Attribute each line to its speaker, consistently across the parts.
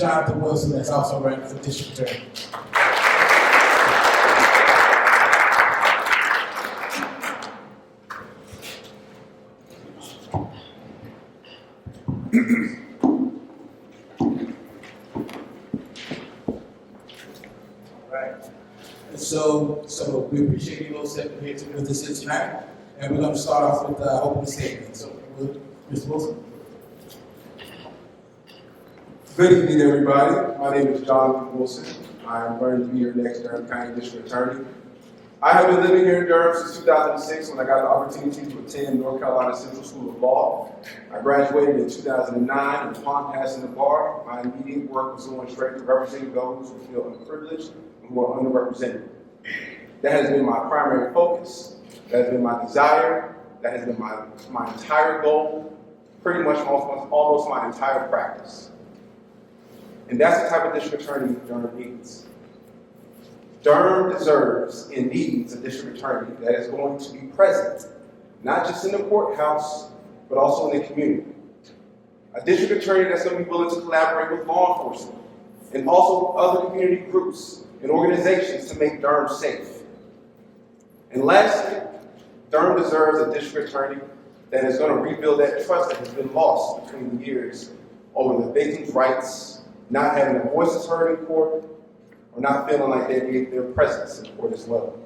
Speaker 1: Jonathan Wilson, that's also running for district attorney. So we appreciate you all stepping here to with us tonight, and we're going to start off with opening statement. So, Mr. Wilson.
Speaker 2: Good evening, everybody. My name is Jonathan Wilson. I am running to be your next Durham County District Attorney. I have been living here in Durham since 2006 when I got the opportunity to attend North Carolina Central School of Law. I graduated in 2009, and upon passing the bar, my immediate work was going straight to representing those who feel unprivileged and who are underrepresented. That has been my primary focus. That has been my desire. That has been my entire goal, pretty much almost my entire practice. And that's the type of district attorney Durham needs. Durham deserves and needs a district attorney that is going to be present, not just in the courthouse, but also in the community. A district attorney that's going to be willing to collaborate with law enforcement and also other community groups and organizations to make Durham safe. And lastly, Durham deserves a district attorney that is going to rebuild that trust that has been lost between the years over the victims' rights, not having their voices heard in court, or not feeling like they get their presence in court as well.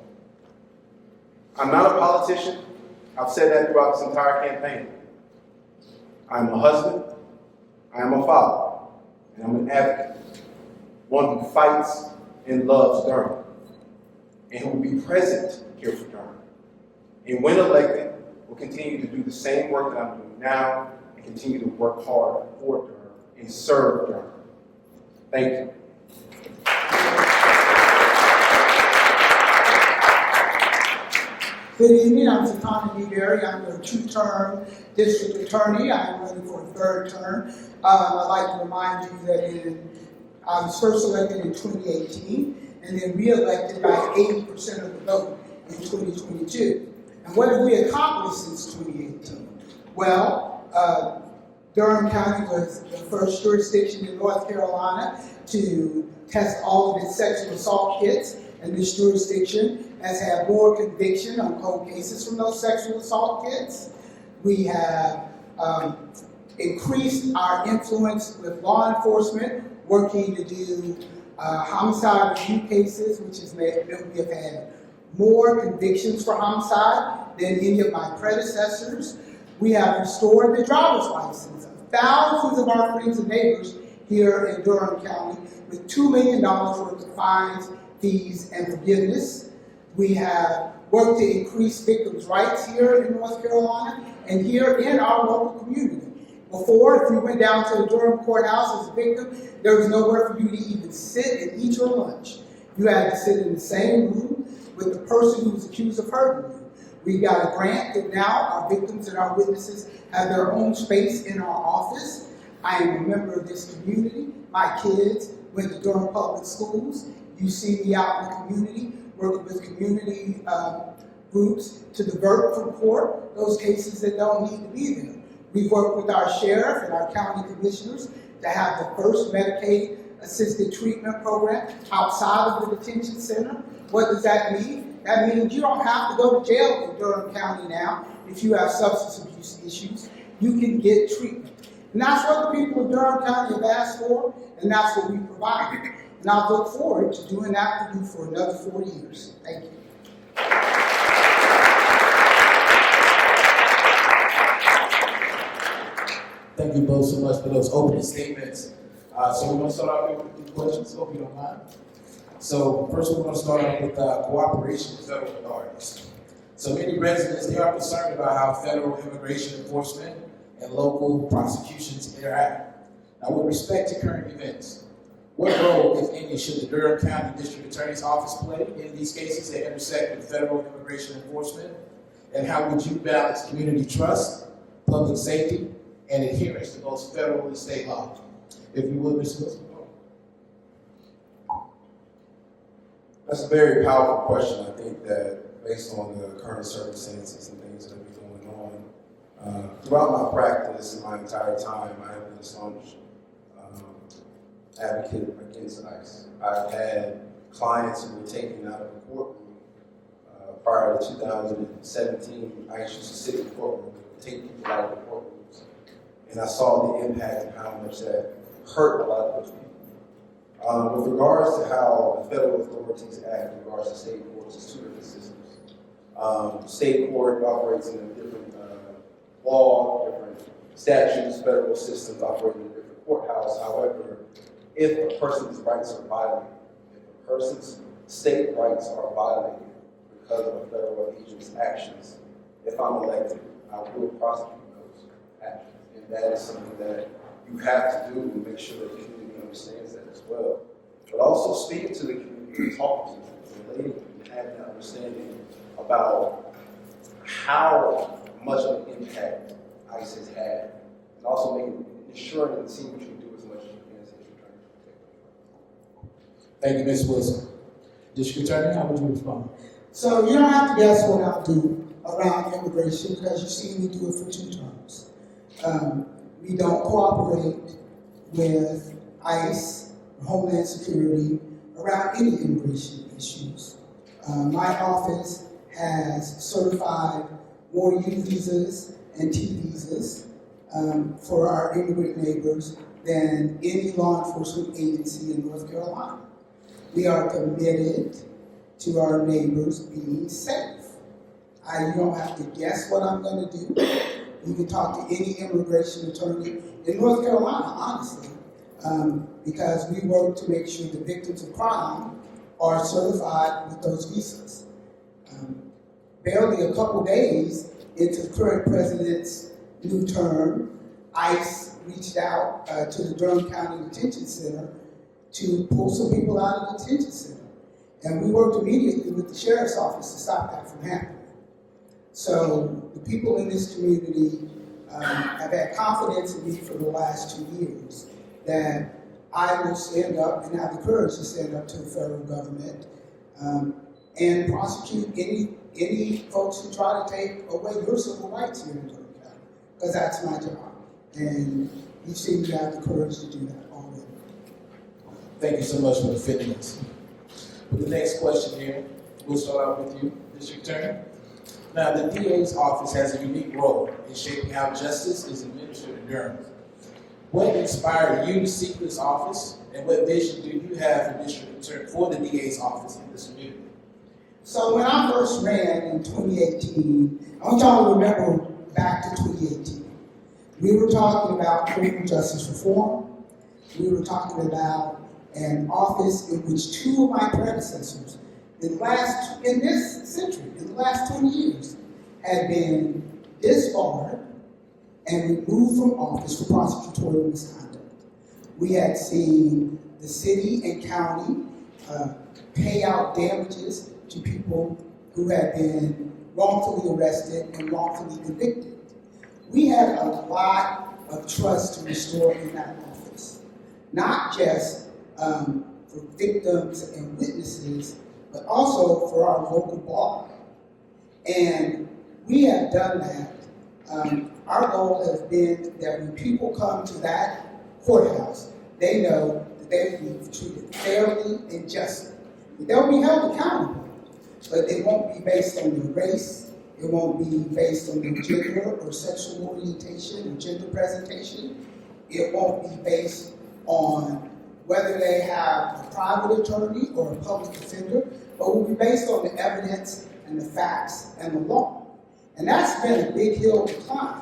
Speaker 2: I'm not a politician. I've said that throughout this entire campaign. I'm a husband, I am a father, and I'm an advocate, one who fights and loves Durham, and who will be present here for Durham. And when elected, will continue to do the same work that I'm doing now and continue to work hard for Durham and serve Durham. Thank you.
Speaker 3: Good evening, I'm Satana Newberry. I'm your two-term district attorney. I'm running for a third term. I'd like to remind you that I was first elected in 2018 and then re-elected by 80% of the vote in 2022. And what have we accomplished since 2018? Well, Durham County was the first jurisdiction in North Carolina to test all of its sexual assault kits, and this jurisdiction has had more conviction on cold cases from those sexual assault kits. We have increased our influence with law enforcement, working to do homicide review cases, which has made that we have had more convictions for homicide than any of my predecessors. We have restored the driver's license of thousands of our friends and neighbors here in Durham County with $2 million worth of fines, fees, and forgiveness. We have worked to increase victims' rights here in North Carolina and here in our local community. Before, if you went down to the Durham courthouse as a victim, there was nowhere for you to even sit and eat your lunch. You had to sit in the same room with the person who was accused of hurting you. We got a grant that now our victims and our witnesses have their own space in our office. I am a member of this community. My kids went to Durham Public Schools. You see me out in the community, working with community groups to divert from court those cases that don't need to be there. We've worked with our sheriff and our county commissioners to have the first Medicaid assisted treatment program outside of the detention center. What does that mean? That means you don't have to go to jail in Durham County now if you have substance abuse issues. You can get treatment. And that's what the people of Durham County have asked for, and that's what we provide. And I look forward to doing that for you for another 4 years. Thank you.
Speaker 1: Thank you both so much for those opening statements. So we're going to start off with questions, hope you don't mind. So first we're going to start off with cooperation with federal authorities. So many residents, they are concerned about how federal immigration enforcement and local prosecutions interact. Now with respect to current events, what role, if any, should the Durham County District Attorney's Office play in these cases that intersect with federal immigration enforcement? And how would you balance community trust, public safety, and adherence to both federal and state law? If you would, Mr. Wilson.
Speaker 2: That's a very powerful question. I think that based on the current circumstances and things that have been going on, throughout my practice and my entire time, I have been astonished advocate against ICE. I've had clients who were taken out of the courtroom prior to 2017. ICE used to sit in the courtroom and take people out of the courtrooms. And I saw the impact and how much that hurt a lot of those people. With regards to how the federal authorities act in regards to state courts, it's two different systems. State court operates in a different law, different statutes, federal systems operate in a different courthouse. However, if a person's rights are violated, if a person's state rights are violated because of a federal agent's actions, if I'm elected, I will prosecute those actions. And that is something that you have to do to make sure that the community understands that as well. But also speaking to the community and talking to them, relating and having that understanding about how much of an impact ICE has had, and also ensuring and seeing what you can do as much as you can as district attorney to protect them.
Speaker 1: Thank you, Ms. Wilson. District Attorney, how would you respond?
Speaker 3: So you don't have to guess what I'll do around immigration because you see me do it for 2 terms. We don't cooperate with ICE, Homeland Security, around any immigration issues. My office has certified more U visas and T visas for our immigrant neighbors than any law enforcement agency in North Carolina. We are committed to our neighbors being safe. You don't have to guess what I'm going to do. You can talk to any immigration attorney in North Carolina, honestly, because we work to make sure the victims of crime are certified with those visas. Barely a couple days into the current president's new term, ICE reached out to the Durham County Detention Center to pull some people out of the detention center. And we worked immediately with the sheriff's office to stop that from happening. So the people in this community have had confidence in me for the last 2 years that I will stand up and have the courage to stand up to the federal government and prosecute any folks who try to take away your civil rights here in Durham County, because that's my job. And you seem to have the courage to do that already.
Speaker 1: Thank you so much for the fitness. For the next question here, we'll start out with you, District Attorney. Now, the DA's office has a unique role in shaping how justice is administered in Durham. What inspired you to seek this office, and what vision do you have for the DA's office in this community?
Speaker 3: So when I first ran in 2018, I want y'all to remember back to 2018. We were talking about criminal justice reform. We were talking about an office in which 2 of my predecessors in this century, in the last 20 years, had been disbarred and removed from office for prosecutorial misconduct. We had seen the city and county pay out damages to people who had been wrongfully arrested and wrongfully convicted. We had a lot of trust to restore in that office, not just for victims and witnesses, but also for our local bar. And we have done that. Our goal has been that when people come to that courthouse, they know that they will be treated fairly and justly. They'll be held accountable, but it won't be based on their race. It won't be based on their gender or sexual orientation or gender presentation. It won't be based on whether they have a private attorney or a public defender, but will be based on the evidence and the facts and the law. And that's been a big hill to climb,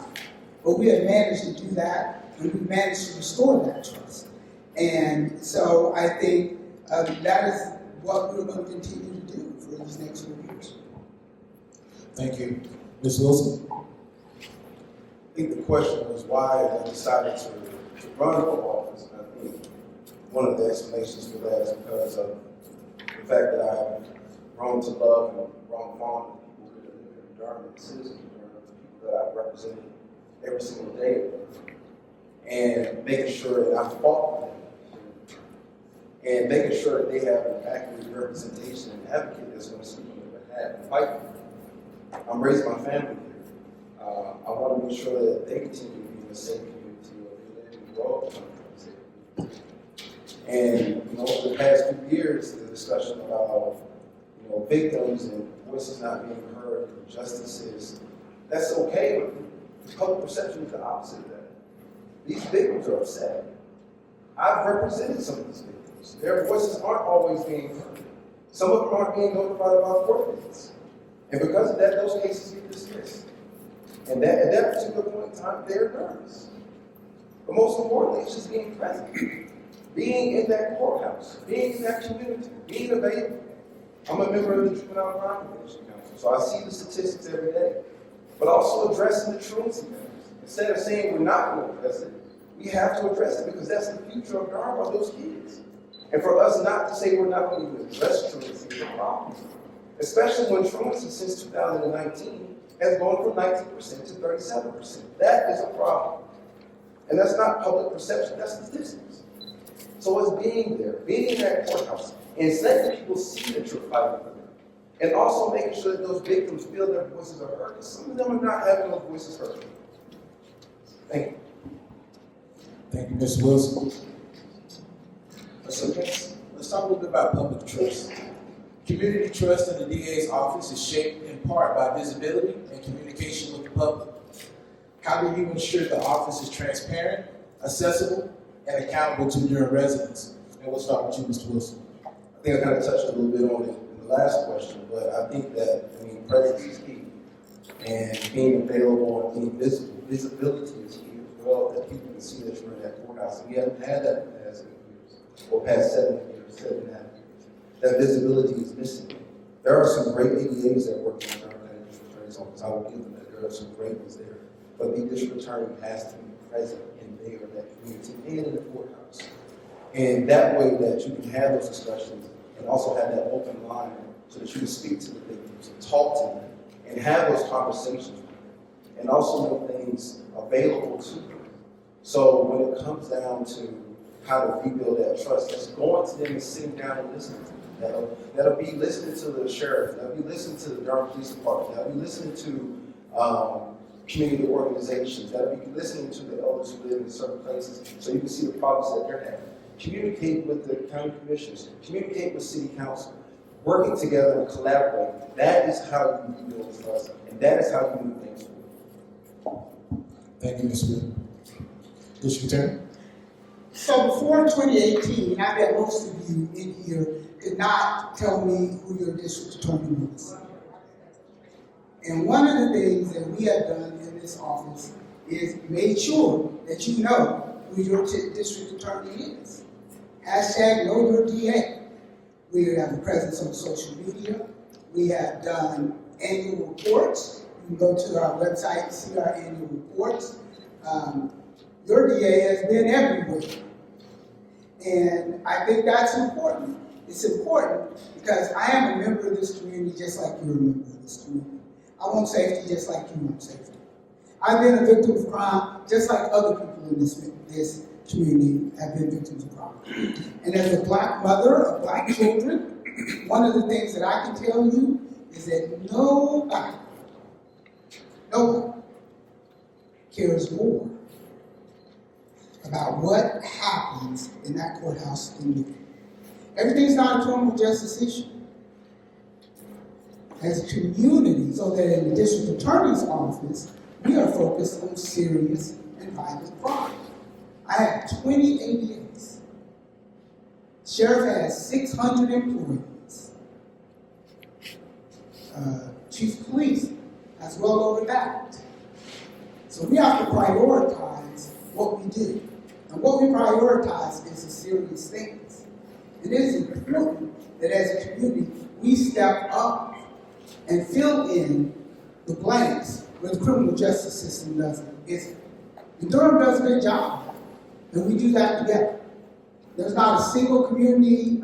Speaker 3: but we have managed to do that, and we've managed to restore that trust. And so I think that is what we're going to continue to do for these next 4 years.
Speaker 1: Thank you. Ms. Wilson?
Speaker 2: I think the question was why I decided to run for office. And I think one of the explanations for that is because of the fact that I have grown to love and grown fond of people who live in Durham, and citizens of Durham, the people that I've represented every single day, and making sure that I fought for them, and making sure that they have an accurate representation and advocate that's going to speak on their behalf and fight for them. I'm raising my family here. I want to make sure that they continue to be in a safe community, or they live and grow up in a safe community. And over the past few years, the discussion about victims and voices not being heard, and injustices, that's okay, but public perception is the opposite of that. These victims are upset. I've represented some of these victims. Their voices aren't always being heard. Some of them aren't being notified about court dates. And because of that, those cases get dismissed. And at that particular point in time, they're nervous. But most importantly, it's just being present. Being in that courthouse, being in that community, being available. I'm a member of the Juvenile Crime Prevention Council, so I see the statistics every day. But also addressing the truancy matters. Instead of saying we're not going to address it, we have to address it because that's the future of Durham, of those kids. And for us not to say we're not going to address truancy is a problem. Especially when truancy since 2019 has gone from 19% to 37%. That is a problem. And that's not public perception, that's statistics. So it's being there, being in that courthouse, and letting people see that you're fighting for them. And also making sure that those victims feel their voices are heard, because some of them are not having those voices heard. Thank you.
Speaker 1: Thank you, Mr. Wilson. So let's talk a little bit about public trust. Community trust in the DA's office is shaped in part by visibility and communication with the public. How do you ensure the office is transparent, accessible, and accountable to your residents? And we'll start with you, Mr. Wilson.
Speaker 2: I think I kind of touched a little bit on it in the last question, but I think that, presence is key. And being available and being visible, visibility is key as well, that people can see that you're in that courthouse. And we haven't had that in the past 8 years, or past 7 years, 7.5 years. That visibility is missing. There are some great ADAs that work in the Durham County District Attorney's Office. I will give them that. There are some great ones there. But the district attorney has to be present in there, that community, and in the courthouse. And that way that you can have those discussions and also have that open line so that you can speak to the victims and talk to them and have those conversations with them and also make things available to them. So when it comes down to how to rebuild that trust, it's going to them and sitting down and listening to them. That'll be listening to the sheriff, that'll be listening to the Durham Police Department, that'll be listening to community organizations, that'll be listening to the elders who live in certain places so you can see the problems that they're having. Communicate with the county commissioners, communicate with city council, working together and collaborating. That is how you rebuild trust, and that is how you move things forward.
Speaker 1: Thank you, Ms. Wood. District Attorney.
Speaker 3: So before 2018, I bet most of you in here could not tell me who your district attorney was. And one of the things that we have done in this office is made sure that you know who your district attorney is. Hashtag know your DA. We have a presence on social media. We have done annual reports. You can go to our website and see our annual reports. Your DA has been everywhere. And I think that's important. It's important because I am a member of this community just like you're a member of this community. I want safety just like you want safety. I've been a victim of crime just like other people in this community have been victims of crime. And as a black mother of black children, one of the things that I can tell you is that nobody cares more about what happens in that courthouse than you. Everything's not a criminal justice issue. As a community, so that in the district attorney's office, we are focused on serious and violent crime. I have 20 ADAs. Sheriff has 600 employees. Chief of police has well over that. So we have to prioritize what we do. And what we prioritize is the serious things. It is important that as a community, we step up and fill in the blanks where the criminal justice system isn't. And Durham does a good job, and we do that together. There's not a single community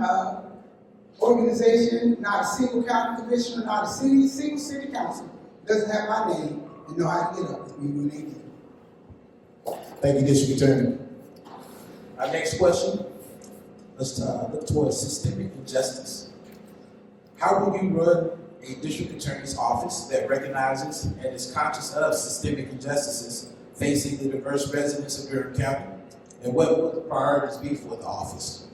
Speaker 3: organization, not a single county commissioner, not a single city council doesn't have my name and know how to get up with me when they do.
Speaker 1: Thank you, District Attorney. Our next question, let's look towards systemic injustice. How will you run a district attorney's office that recognizes and is conscious of systemic injustices facing the diverse residents of Durham County? And what will the priorities be for the office?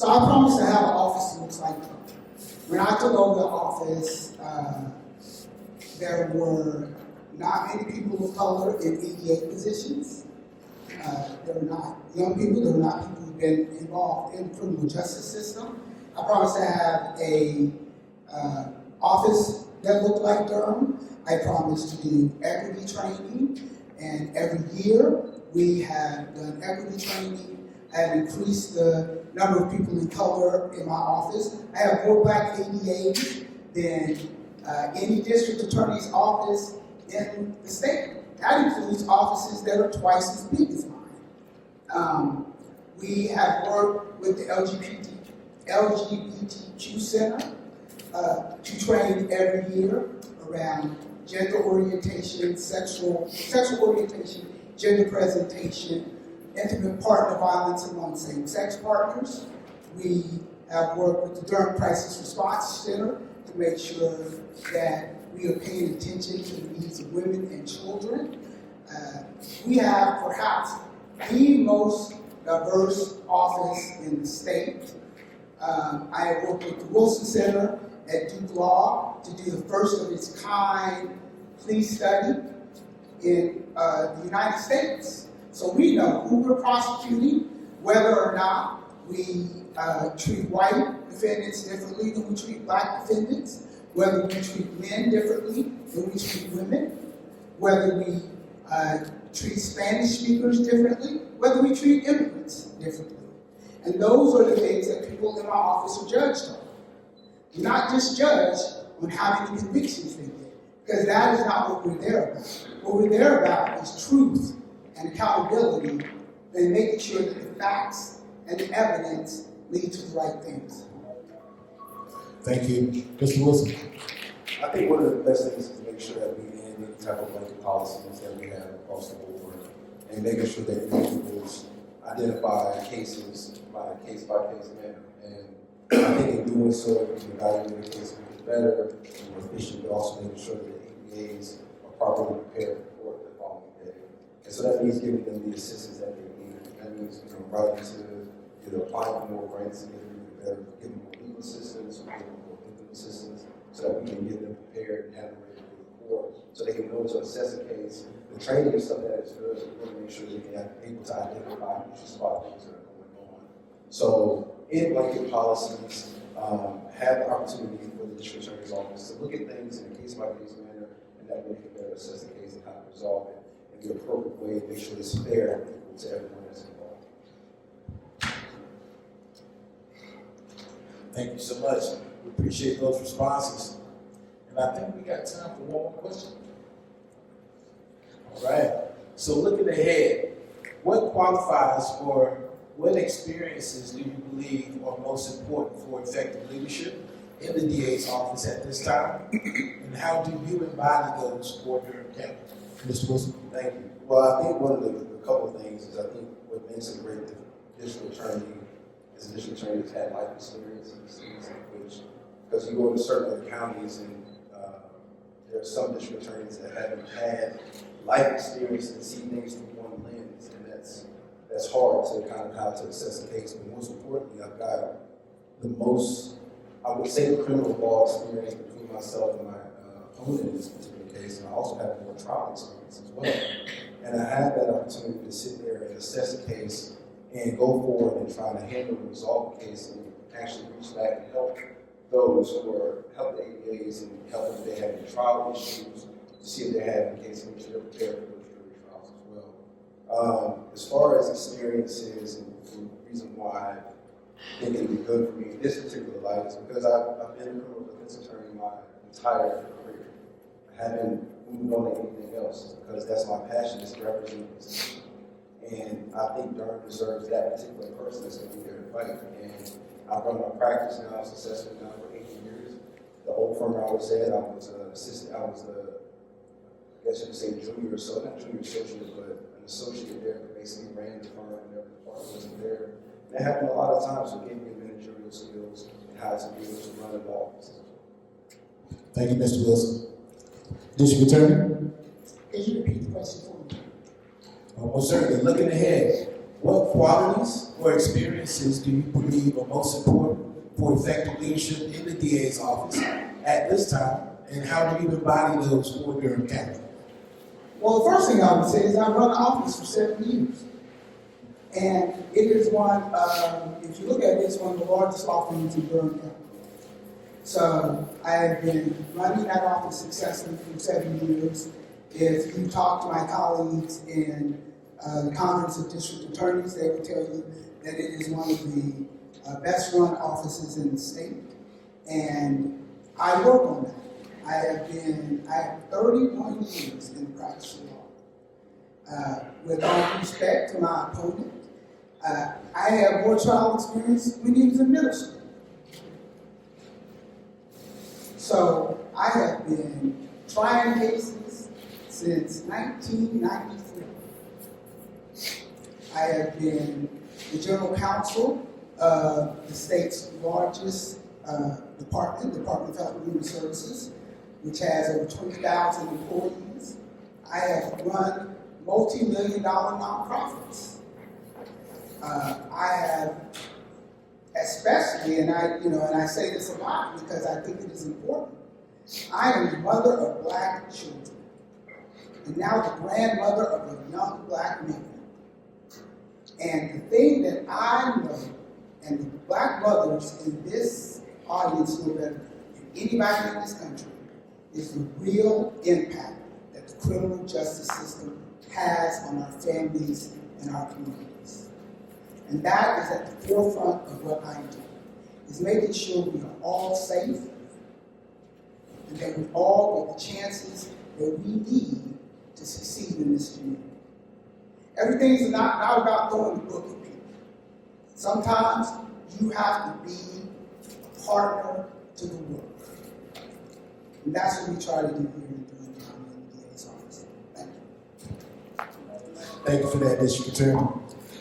Speaker 3: So I promise to have an office that looks like Durham. When I took over the office, there were not many people of color in EDA positions. There were not young people, there were not people who've been involved in the criminal justice system. I promise to have a office that looked like Durham. I promise to do equity training, and every year we have done equity training. I have increased the number of people in color in my office. I have more black ADAs than any district attorney's office in the state. That includes offices that are twice as big as mine. We have worked with the LGBTQ Center to train every year around gender orientation, sexual orientation, gender presentation, intimate partner violence among same-sex partners. We have worked with the Durham Crisis Response Center to make sure that we are paying attention to the needs of women and children. We have perhaps the most diverse office in the state. I have worked with the Wilson Center at Duke Law to do the first of its kind plea study in the United States. So we know who we're prosecuting, whether or not we treat white defendants differently than we treat black defendants, whether we treat men differently than we treat women, whether we treat Spanish speakers differently, whether we treat immigrants differently. And those are the things that people in my office are judged on. We're not just judged on how many convictions they get, because that is not what we're there about. What we're there about is truth and accountability, and making sure that the facts and the evidence lead to the right things.
Speaker 1: Thank you. Mr. Wilson.
Speaker 2: I think one of the best things is to make sure that we end any type of blanket policies that we have across the board, and making sure that individuals identify cases by a case-by-case manner. And I think in doing so, we can evaluate the case better and more efficient, but also making sure that the APAs are properly prepared for the following day. And so that means giving them the assistance that they need. That means, writing to applying for more grants and getting better, giving more legal assistance, giving more legal assistance, so that we can get them prepared and have them ready for the court, so they can know to assess a case. The training is something that is good, so we want to make sure they can have able to identify and spot things that are going on. So in blanket policies, have the opportunity for the district attorney's office to look at things in a case-by-case manner, and that way they can better assess the case and how to resolve it in the appropriate way, make sure it's fair and equal to everyone that's involved.
Speaker 1: Thank you so much. We appreciate those responses. And I think we got time for one more question. All right. So looking ahead, what qualifies or what experiences do you believe are most important for effective leadership in the DA's office at this time? And how do you embody those for Durham County? Mr. Wilson.
Speaker 2: Thank you. Well, I think one of the couple of things is I think what makes a great district attorney is a district attorney that's had life experience, because you go into certain other counties and there are some district attorneys that haven't had life experience and see things through one lens, and that's hard to kind of how to assess the case. But most importantly, I've got the most, I would say, criminal law experience between myself and my opponent in this particular case, and I also have more trial experience as well. And I had that opportunity to sit there and assess a case and go forward and try to handle and resolve the case and actually reach back and help those who are help the ABAs and help if they have any trial issues, to see if they're having cases, make sure they're prepared for those jury trials as well. As far as experiences and the reason why I think it'd be good for me in this particular life is because I've been a criminal defense attorney my entire career. I haven't moved on to anything else because that's my passion, is to represent the system. And I think Durham deserves that particular person that's going to be there to fight. And I've run my practice now successfully now for 18 years. The old firm I was at, I was an assistant, I guess you could say junior associate, but an associate there that basically ran the firm whenever the partner wasn't there. And that happened a lot of times, so it gave me managerial skills and how to be able to run an office.
Speaker 1: Thank you, Mr. Wilson. District Attorney?
Speaker 3: Can you repeat the question for me?
Speaker 1: Well, certainly, looking ahead, what qualities or experiences do you believe are most important for effective leadership in the DA's office at this time, and how do you embody those for Durham County?
Speaker 3: Well, the first thing I would say is I run the office for 7 years. And it is one, if you look at it, it's one of the largest law firms in Durham County. So I have been running that office successfully for 7 years. If you talk to my colleagues in the Conference of District Attorneys, they will tell you that it is one of the best run offices in the state. And I work on that. I have 31 years in the practice of law. With all respect to my opponent, I have more trial experience when he was in middle school. So I have been trying cases since 1993. I have been the general counsel of the state's largest Department of Health and Human Services, which has over 20,000 employees. I have run multi-million-dollar nonprofits. I have, especially, and I say this a lot because I think it is important. I am the mother of black children, and now the grandmother of a young black man. And the thing that I know, and the black mothers in this audience know better than anybody in this country, is the real impact that the criminal justice system has on our families and our communities. And that is at the forefront of what I do, is making sure we are all safe and that we all get the chances that we need to succeed in this community. Everything's not about throwing the book at people. Sometimes you have to be a partner to the work. And that's what we try to do here in Durham County in the DA's office. Thank you.
Speaker 1: Thank you for that, District Attorney.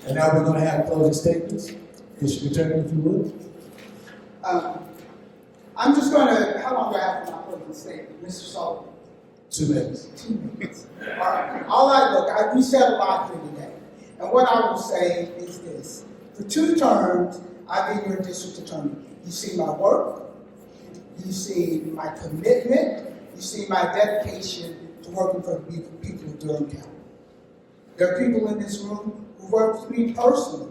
Speaker 1: And now we're going to have closing statements. District Attorney, if you would.
Speaker 3: I'm just going to, how long do I have for my closing statement? Mr. Sullivan?
Speaker 1: 2 minutes.
Speaker 3: 2 minutes. We said a lot here today. And what I will say is this. For 2 terms, I've been your district attorney. You see my work, you see my commitment, you see my dedication to working for the people of Durham County. There are people in this room who work with me personally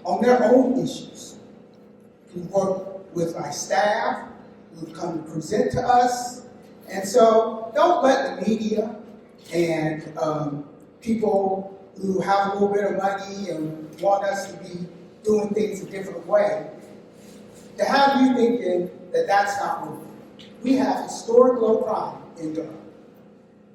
Speaker 3: on their own issues, who work with my staff, who come to present to us. And so don't let the media and people who have a little bit of money and want us to be doing things a different way, to have you thinking that that's not working. We have historic low crime in Durham.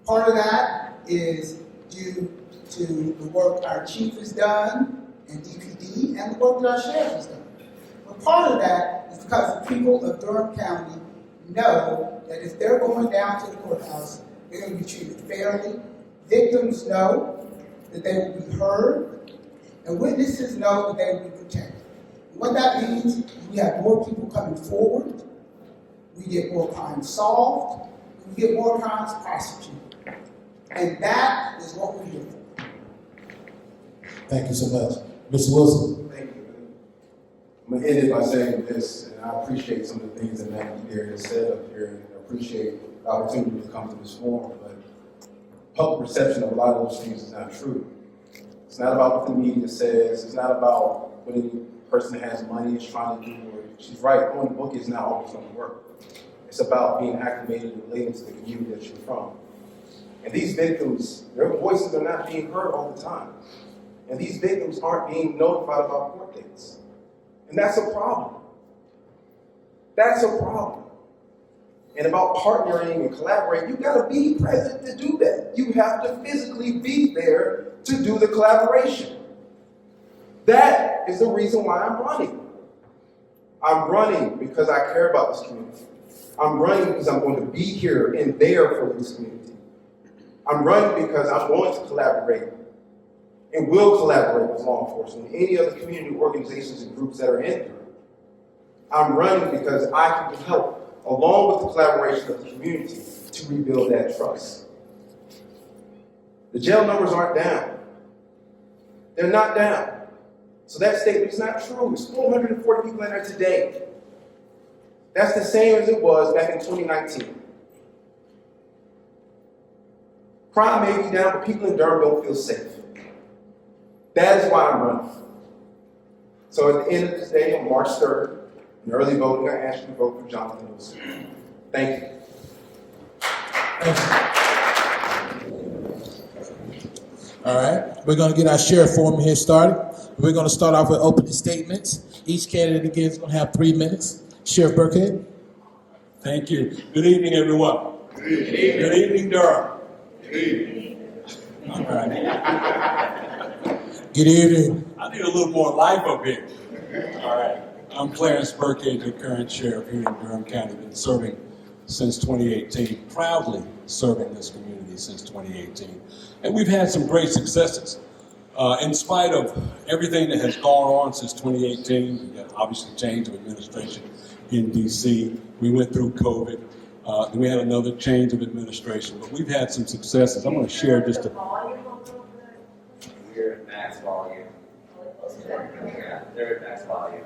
Speaker 3: Part of that is due to the work our chief has done and DPD and the work that our sheriff has done. But part of that is because the people of Durham County know that if they're going down to the courthouse, they're going to be treated fairly. Victims know that they will be heard, and witnesses know that they will be protected. And what that means, we have more people coming forward, we get more crimes solved, we get more crimes prosecuted. And that is what we're here for.
Speaker 1: Thank you so much. Mr. Wilson.
Speaker 2: Thank you. I'm going to end it by saying this, and I appreciate some of the things that Matthew Gary has said up here, and I appreciate the opportunity to come to this forum, but public perception of a lot of those things is not true. It's not about what the media says. It's not about what any person that has money is trying to do. Or she's right, going to book is not always going to work. It's about being acclimated and relating to the community that you're from. And these victims, their voices are not being heard all the time. And these victims aren't being notified about court dates. And that's a problem. That's a problem. And about partnering and collaborating, you gotta be present to do that. You have to physically be there to do the collaboration. That is the reason why I'm running. I'm running because I care about this community. I'm running because I'm going to be here and there for this community. I'm running because I'm going to collaborate and will collaborate with law enforcement and any other community organizations and groups that are in there. I'm running because I can help, along with the collaboration of the community, to rebuild that trust. The jail numbers aren't down. They're not down. So that statement is not true. It's 440 people in there today. That's the same as it was back in 2019. Crime may be down, but people in Durham don't feel safe. That is why I'm running. So at the end of this day, on March 3rd, in early voting, I ask you to vote for Jonathan Wilson. Thank you.
Speaker 1: All right, we're gonna get our sheriff forum here started. We're gonna start off with opening statements. Each candidate again is gonna have 3 minutes. Sheriff Burkhead.
Speaker 4: Thank you. Good evening, everyone. Good evening. Good evening, Durham. Good evening. All right.
Speaker 1: Good evening.
Speaker 4: I need a little more life up here. All right. I'm Clarence Burkhead, your current sheriff here in Durham County. Been serving since 2018, proudly serving this community since 2018. And we've had some great successes. In spite of everything that has gone on since 2018, we got obviously change of administration in DC. We went through COVID. Then we had another change of administration, but we've had some successes. I'm going to share just a...
Speaker 5: We're at max volume. Yeah, they're at max volume.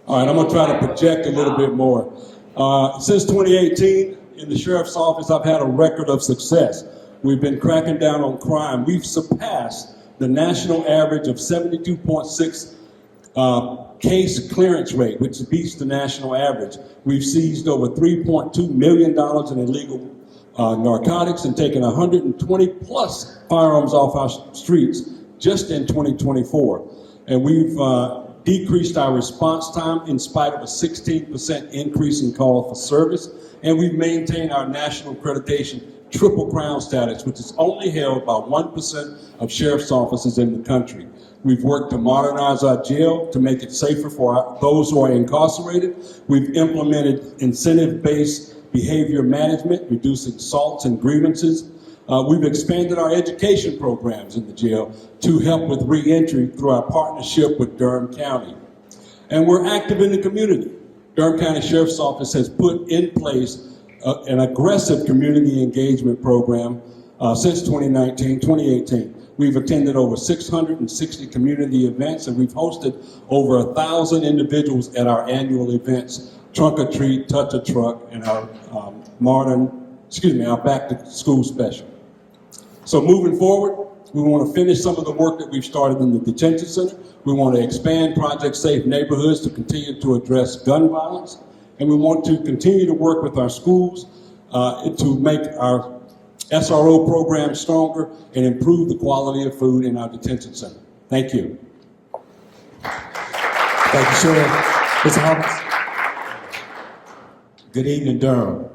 Speaker 4: All right, I'm going to try to project a little bit more. Since 2018, in the sheriff's office, I've had a record of success. We've been cracking down on crime. We've surpassed the national average of 72.6 case clearance rate, which beats the national average. We've seized over $3.2 million in illegal narcotics and taken 120 plus firearms off our streets just in 2024. And we've decreased our response time in spite of a 16% increase in call for service. And we've maintained our national accreditation Triple Crown status, which is only held by 1% of sheriff's offices in the country. We've worked to modernize our jail to make it safer for those who are incarcerated. We've implemented incentive-based behavior management, reducing assaults and grievances. We've expanded our education programs in the jail to help with reentry through our partnership with Durham County. And we're active in the community. Durham County Sheriff's Office has put in place an aggressive community engagement program since 2018. We've attended over 660 community events, and we've hosted over 1,000 individuals at our annual events, Trunk or Treat, Touch a Truck, and our our Back to School special. So moving forward, we want to finish some of the work that we've started in the detention center. We want to expand Project Safe Neighborhoods to continue to address gun violence. And we want to continue to work with our schools to make our SRO program stronger and improve the quality of food in our detention center. Thank you.
Speaker 1: Thank you, Sheriff. Mr. Hawkins.
Speaker 6: Good evening, Durham.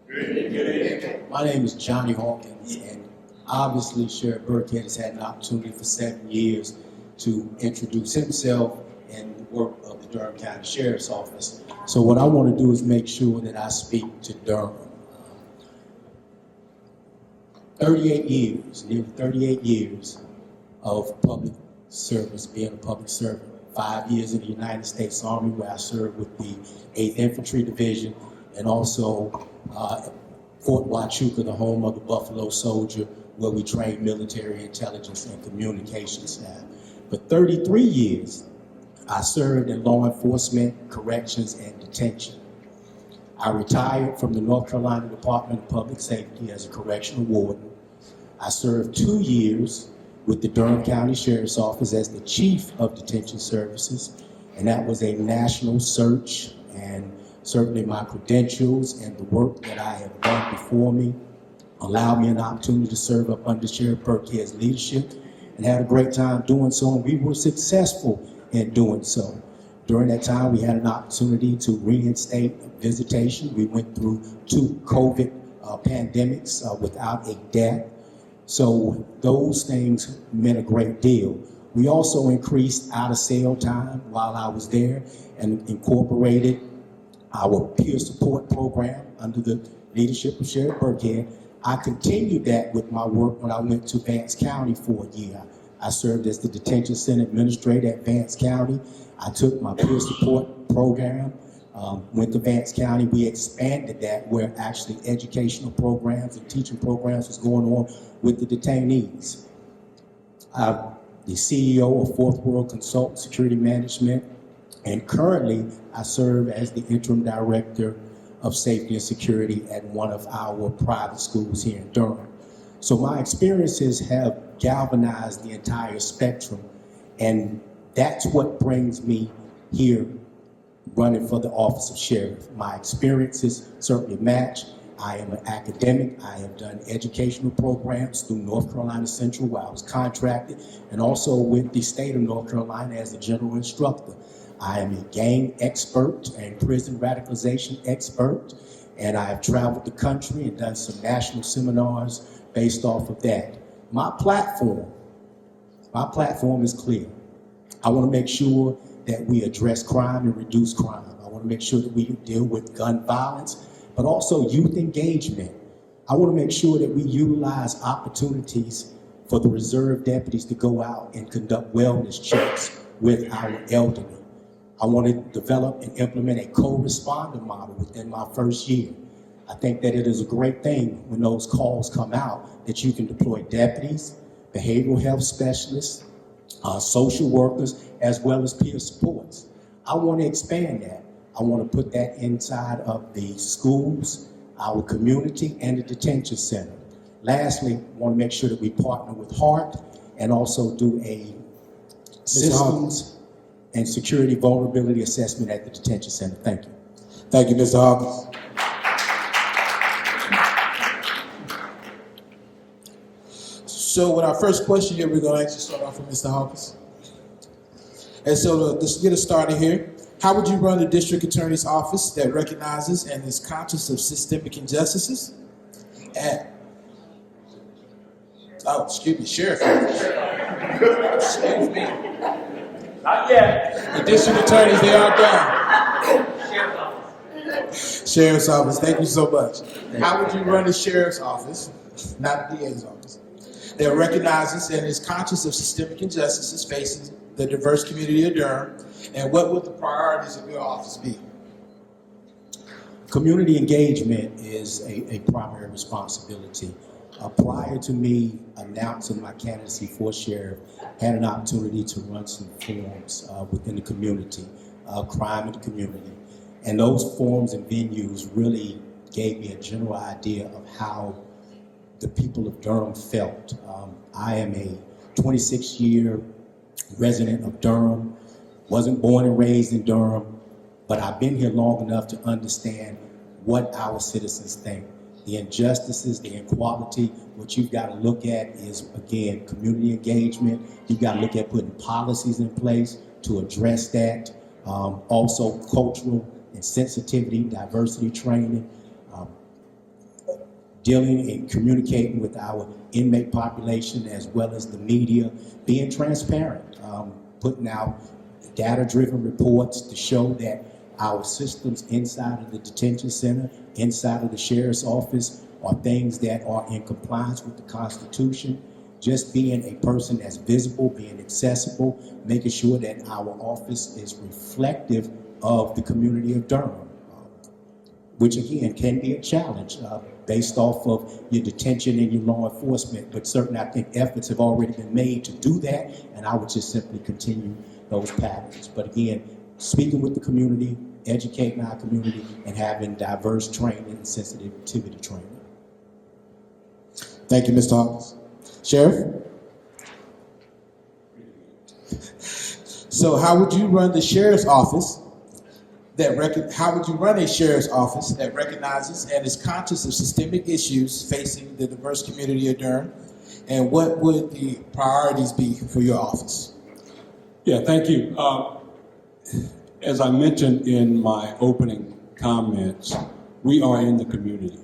Speaker 4: Good evening.
Speaker 6: My name is Johnny Hawkins, and obviously Sheriff Burkhead has had an opportunity for 7 years to introduce himself and the work of the Durham County Sheriff's Office. So what I want to do is make sure that I speak to Durham. 38 years, nearly 38 years of public service, being a public servant. 5 years in the United States Army, where I served with the 8th Infantry Division, and also Fort Huachuca, the home of the Buffalo Soldier, where we trained military intelligence and communication staff. For 33 years, I served in law enforcement, corrections, and detention. I retired from the North Carolina Department of Public Safety as a correctional warden. I served 2 years with the Durham County Sheriff's Office as the Chief of Detention Services, and that was a national search, and certainly my credentials and the work that I have done before me allowed me an opportunity to serve up under Sheriff Burkhead's leadership, and had a great time doing so, and we were successful in doing so. During that time, we had an opportunity to reinstate visitation. We went through 2 COVID pandemics without a death. So those things meant a great deal. We also increased out-of-cell time while I was there and incorporated our peer support program under the leadership of Sheriff Burkhead. I continued that with my work when I went to Vance County for a year. I served as the detention center administrator at Vance County. I took my peer support program, went to Vance County. We expanded that where actually educational programs and teaching programs was going on with the detainees. I the CEO of Fourth World Consultant Security Management, and currently I serve as the interim director of safety and security at one of our private schools here in Durham. So my experiences have galvanized the entire spectrum, and that's what brings me here running for the office of sheriff. My experiences certainly match. I am an academic. I have done educational programs through North Carolina Central where I was contracted, and also with the state of North Carolina as a general instructor. I am a gang expert and prison radicalization expert, and I have traveled the country and done some national seminars based off of that. My platform is clear. I want to make sure that we address crime and reduce crime. I want to make sure that we deal with gun violence, but also youth engagement. I want to make sure that we utilize opportunities for the reserve deputies to go out and conduct wellness checks with our elderly. I want to develop and implement a co-responder model within my first year. I think that it is a great thing when those calls come out that you can deploy deputies, behavioral health specialists, social workers, as well as peer supports. I want to expand that. I want to put that inside of the schools, our community, and the detention center. Lastly, I want to make sure that we partner with HEART and also do a systems and security vulnerability assessment at the detention center. Thank you.
Speaker 1: Thank you, Mr. Hawkins. So with our first question here, we're going to actually start off with Mr. Hawkins. And so let's get us started here. How would you run the district attorney's office that recognizes and is conscious of systemic injustices? Sheriff. Excuse me.
Speaker 5: Not yet.
Speaker 1: The district attorneys, they are done.
Speaker 5: Sheriff's office.
Speaker 1: Sheriff's office, thank you so much. How would you run the sheriff's office, not the DA's office, that recognizes and is conscious of systemic injustices facing the diverse community of Durham, and what would the priorities of your office be?
Speaker 6: Community engagement is a primary responsibility. Prior to me announcing my candidacy for sheriff, I had an opportunity to run some forums within the community, crime in the community. And those forums and venues really gave me a general idea of how the people of Durham felt. I am a 26-year resident of Durham, wasn't born and raised in Durham, but I've been here long enough to understand what our citizens think. The injustices, the inequality, what you've got to look at is, again, community engagement. You've got to look at putting policies in place to address that. Also cultural and sensitivity, diversity training, dealing and communicating with our inmate population as well as the media, being transparent, putting out data-driven reports to show that our systems inside of the detention center, inside of the sheriff's office, are things that are in compliance with the Constitution. Just being a person that's visible, being accessible, making sure that our office is reflective of the community of Durham, which again can be a challenge based off of your detention and your law enforcement, but certainly I think efforts have already been made to do that, and I would just simply continue those patterns. But again, speaking with the community, educating our community, and having diverse training and sensitivity training.
Speaker 1: Thank you, Mr. Hawkins. Sheriff? So how would you run the sheriff's office how would you run a sheriff's office that recognizes and is conscious of systemic issues facing the diverse community of Durham? And what would the priorities be for your office?
Speaker 4: Yeah, thank you. As I mentioned in my opening comments, we are in the community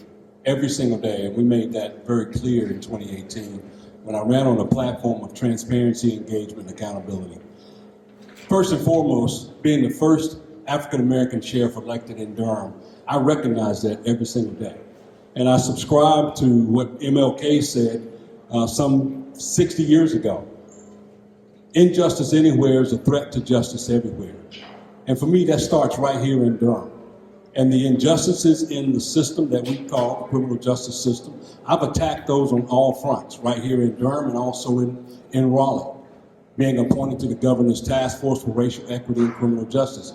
Speaker 4: every single day, and we made that very clear in 2018 when I ran on a platform of transparency, engagement, and accountability. First and foremost, being the first African-American sheriff elected in Durham, I recognize that every single day. And I subscribe to what MLK said some 60 years ago. Injustice anywhere is a threat to justice everywhere. And for me, that starts right here in Durham. And the injustices in the system that we call the criminal justice system, I've attacked those on all fronts, right here in Durham and also in Raleigh. being appointed to the governor's task force for racial equity and criminal justice.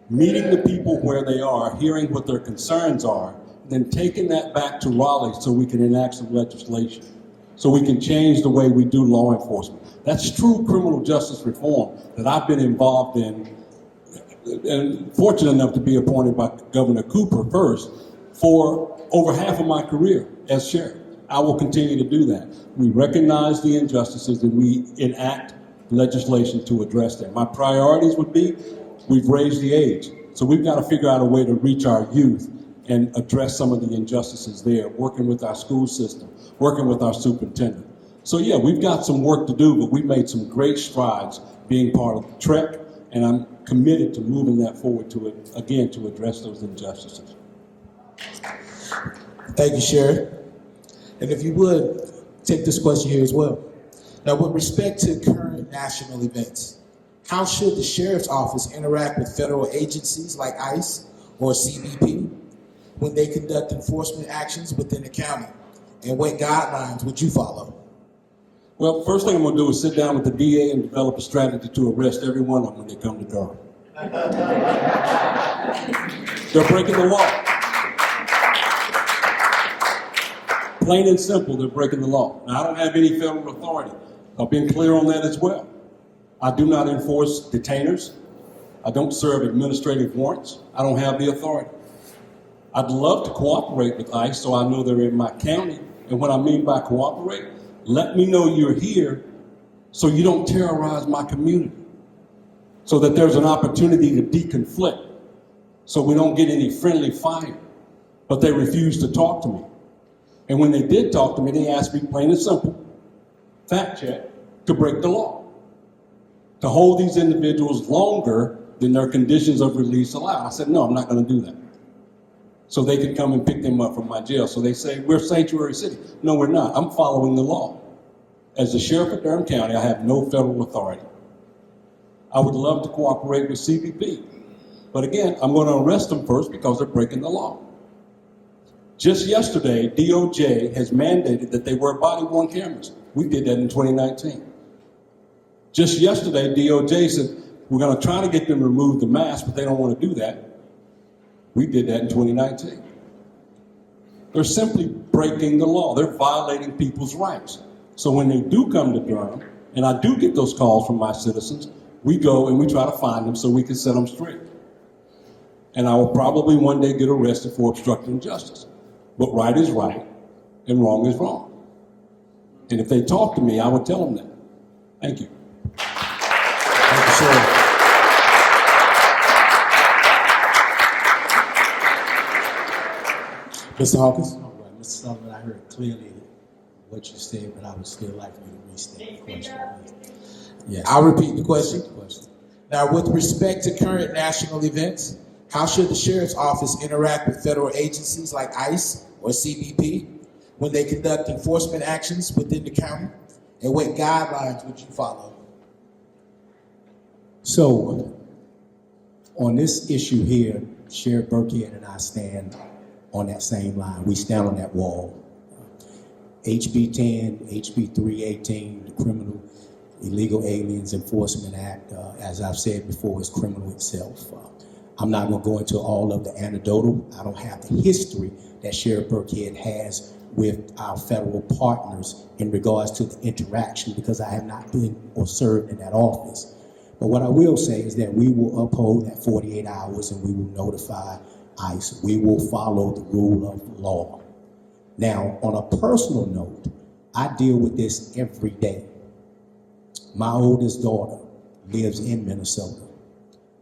Speaker 4: Meeting the people where they are, hearing what their concerns are, then taking that back to Raleigh so we can enact some legislation, so we can change the way we do law enforcement. That's true criminal justice reform that I've been involved in and fortunate enough to be appointed by Governor Cooper first for over half of my career as sheriff. I will continue to do that. We recognize the injustices and we enact legislation to address them. My priorities would be, we've raised the age, so we've got to figure out a way to reach our youth and address some of the injustices there, working with our school system, working with our superintendent. So yeah, we've got some work to do, but we've made some great strides being part of the trek, and I'm committed to moving that forward to it, again, to address those injustices.
Speaker 1: Thank you, Sheriff. And if you would, take this question here as well. Now, with respect to current national events, how should the Sheriff's Office interact with federal agencies like ICE or CBP when they conduct enforcement actions within the county? And what guidelines would you follow?
Speaker 4: Well, first thing I'm going to do is sit down with the DA and develop a strategy to arrest every one of them when they come to Durham. They're breaking the law. Plain and simple, they're breaking the law. Now, I don't have any federal authority. I've been clear on that as well. I do not enforce detainers. I don't serve administrative warrants. I don't have the authority. I'd love to cooperate with ICE so I know they're in my county. And what I mean by cooperate, let me know you're here so you don't terrorize my community, so that there's an opportunity to deconflict, so we don't get any friendly fire. But they refused to talk to me. And when they did talk to me, they asked me plain and simple, fact check, to break the law, to hold these individuals longer than their conditions of release allow. I said, no, I'm not going to do that. So they could come and pick them up from my jail. So they say, we're sanctuary city. No, we're not. I'm following the law. As the sheriff of Durham County, I have no federal authority. I would love to cooperate with CBP. But again, I'm going to arrest them first because they're breaking the law. Just yesterday, DOJ has mandated that they wear body-worn cameras. We did that in 2019. Just yesterday, DOJ said, we're going to try to get them to remove the mask, but they don't want to do that. We did that in 2019. They're simply breaking the law. They're violating people's rights. So when they do come to Durham, and I do get those calls from my citizens, we go and we try to find them so we can set them straight. And I will probably one day get arrested for obstructing justice. But right is right, and wrong is wrong. And if they talk to me, I would tell them that. Thank you.
Speaker 1: Thank you, Sheriff. Mr. Hawkins?
Speaker 6: All right, Mr. Sullivan, I heard clearly what you said, but I would still like you to restate the question. Yes.
Speaker 1: I'll repeat the question.
Speaker 6: Repeat the question.
Speaker 1: Now, with respect to current national events, how should the Sheriff's Office interact with federal agencies like ICE or CBP when they conduct enforcement actions within the county? And what guidelines would you follow?
Speaker 6: So, on this issue here, Sheriff Burkhead and I stand on that same line. We stand on that wall. HB 10, HB 318, the Criminal Illegal Aliens Enforcement Act, as I've said before, is criminal itself. I'm not going to go into all of the anecdotal. I don't have the history that Sheriff Burkhead has with our federal partners in regards to the interaction, because I have not been or served in that office. But what I will say is that we will uphold that 48 hours and we will notify ICE. We will follow the rule of law. Now, on a personal note, I deal with this every day. My oldest daughter lives in Minnesota.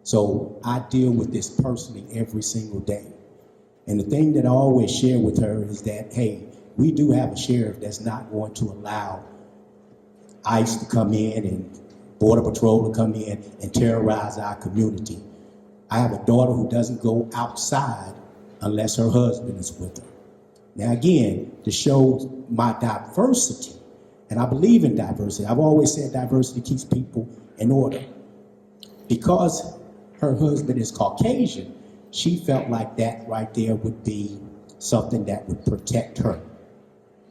Speaker 6: So I deal with this personally every single day. And the thing that I always share with her is that, hey, we do have a sheriff that's not going to allow ICE to come in and Border Patrol to come in and terrorize our community. I have a daughter who doesn't go outside unless her husband is with her. Now again, to show my diversity, and I believe in diversity. I've always said diversity keeps people in order. Because her husband is Caucasian, she felt like that right there would be something that would protect her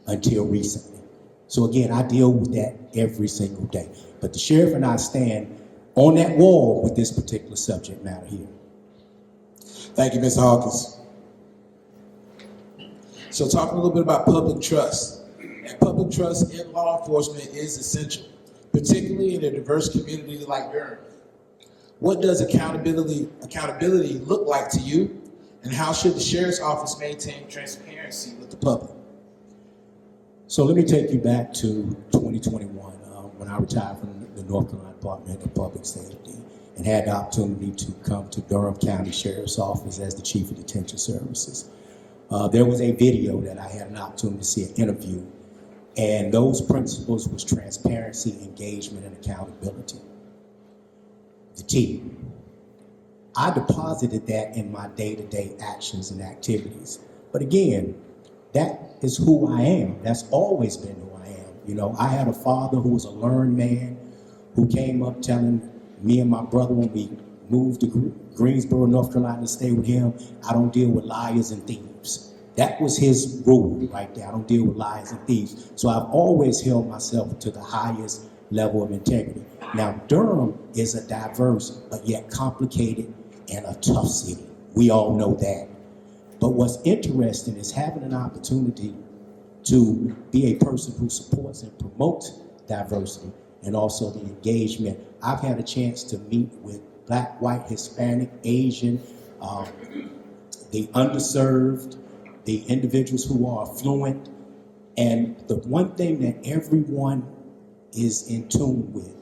Speaker 6: until recently. So again, I deal with that every single day. But the sheriff and I stand on that wall with this particular subject matter here.
Speaker 1: Thank you, Mr. Hawkins. So talk a little bit about public trust. And public trust in law enforcement is essential, particularly in a diverse community like Durham. What does accountability look like to you? And how should the sheriff's office maintain transparency with the public?
Speaker 6: So let me take you back to 2021 when I retired from the North Carolina Department of Public Safety and had the opportunity to come to Durham County Sheriff's Office as the Chief of Detention Services. There was a video that I had an opportunity to see, an interview, and those principles was transparency, engagement, and accountability. The T. I deposited that in my day-to-day actions and activities. But again, that is who I am. That's always been who I am. You know, I had a father who was a learned man who came up telling me and my brother when we moved to Greensboro, North Carolina to stay with him, I don't deal with liars and thieves. That was his rule right there. I don't deal with liars and thieves. So I've always held myself to the highest level of integrity. Now, Durham is a diverse but yet complicated and a tough city. We all know that. But what's interesting is having an opportunity to be a person who supports and promotes diversity and also the engagement. I've had a chance to meet with Black, white, Hispanic, Asian, the underserved, the individuals who are affluent. And the one thing that everyone is in tune with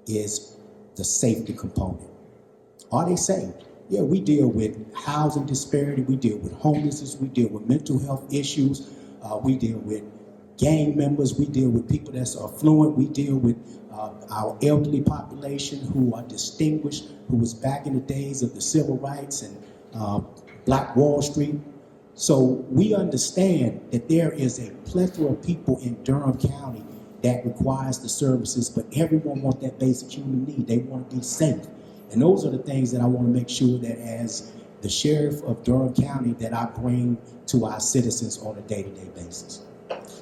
Speaker 6: is the safety component. Are they safe? Yeah, we deal with housing disparity, we deal with homelessness, we deal with mental health issues, we deal with gang members, we deal with people that's affluent, we deal with our elderly population who are distinguished, who was back in the days of the civil rights and Black Wall Street. So we understand that there is a plethora of people in Durham County that requires the services, but everyone wants that basic human need. They want to be safe. And those are the things that I want to make sure that as the sheriff of Durham County that I bring to our citizens on a day-to-day basis.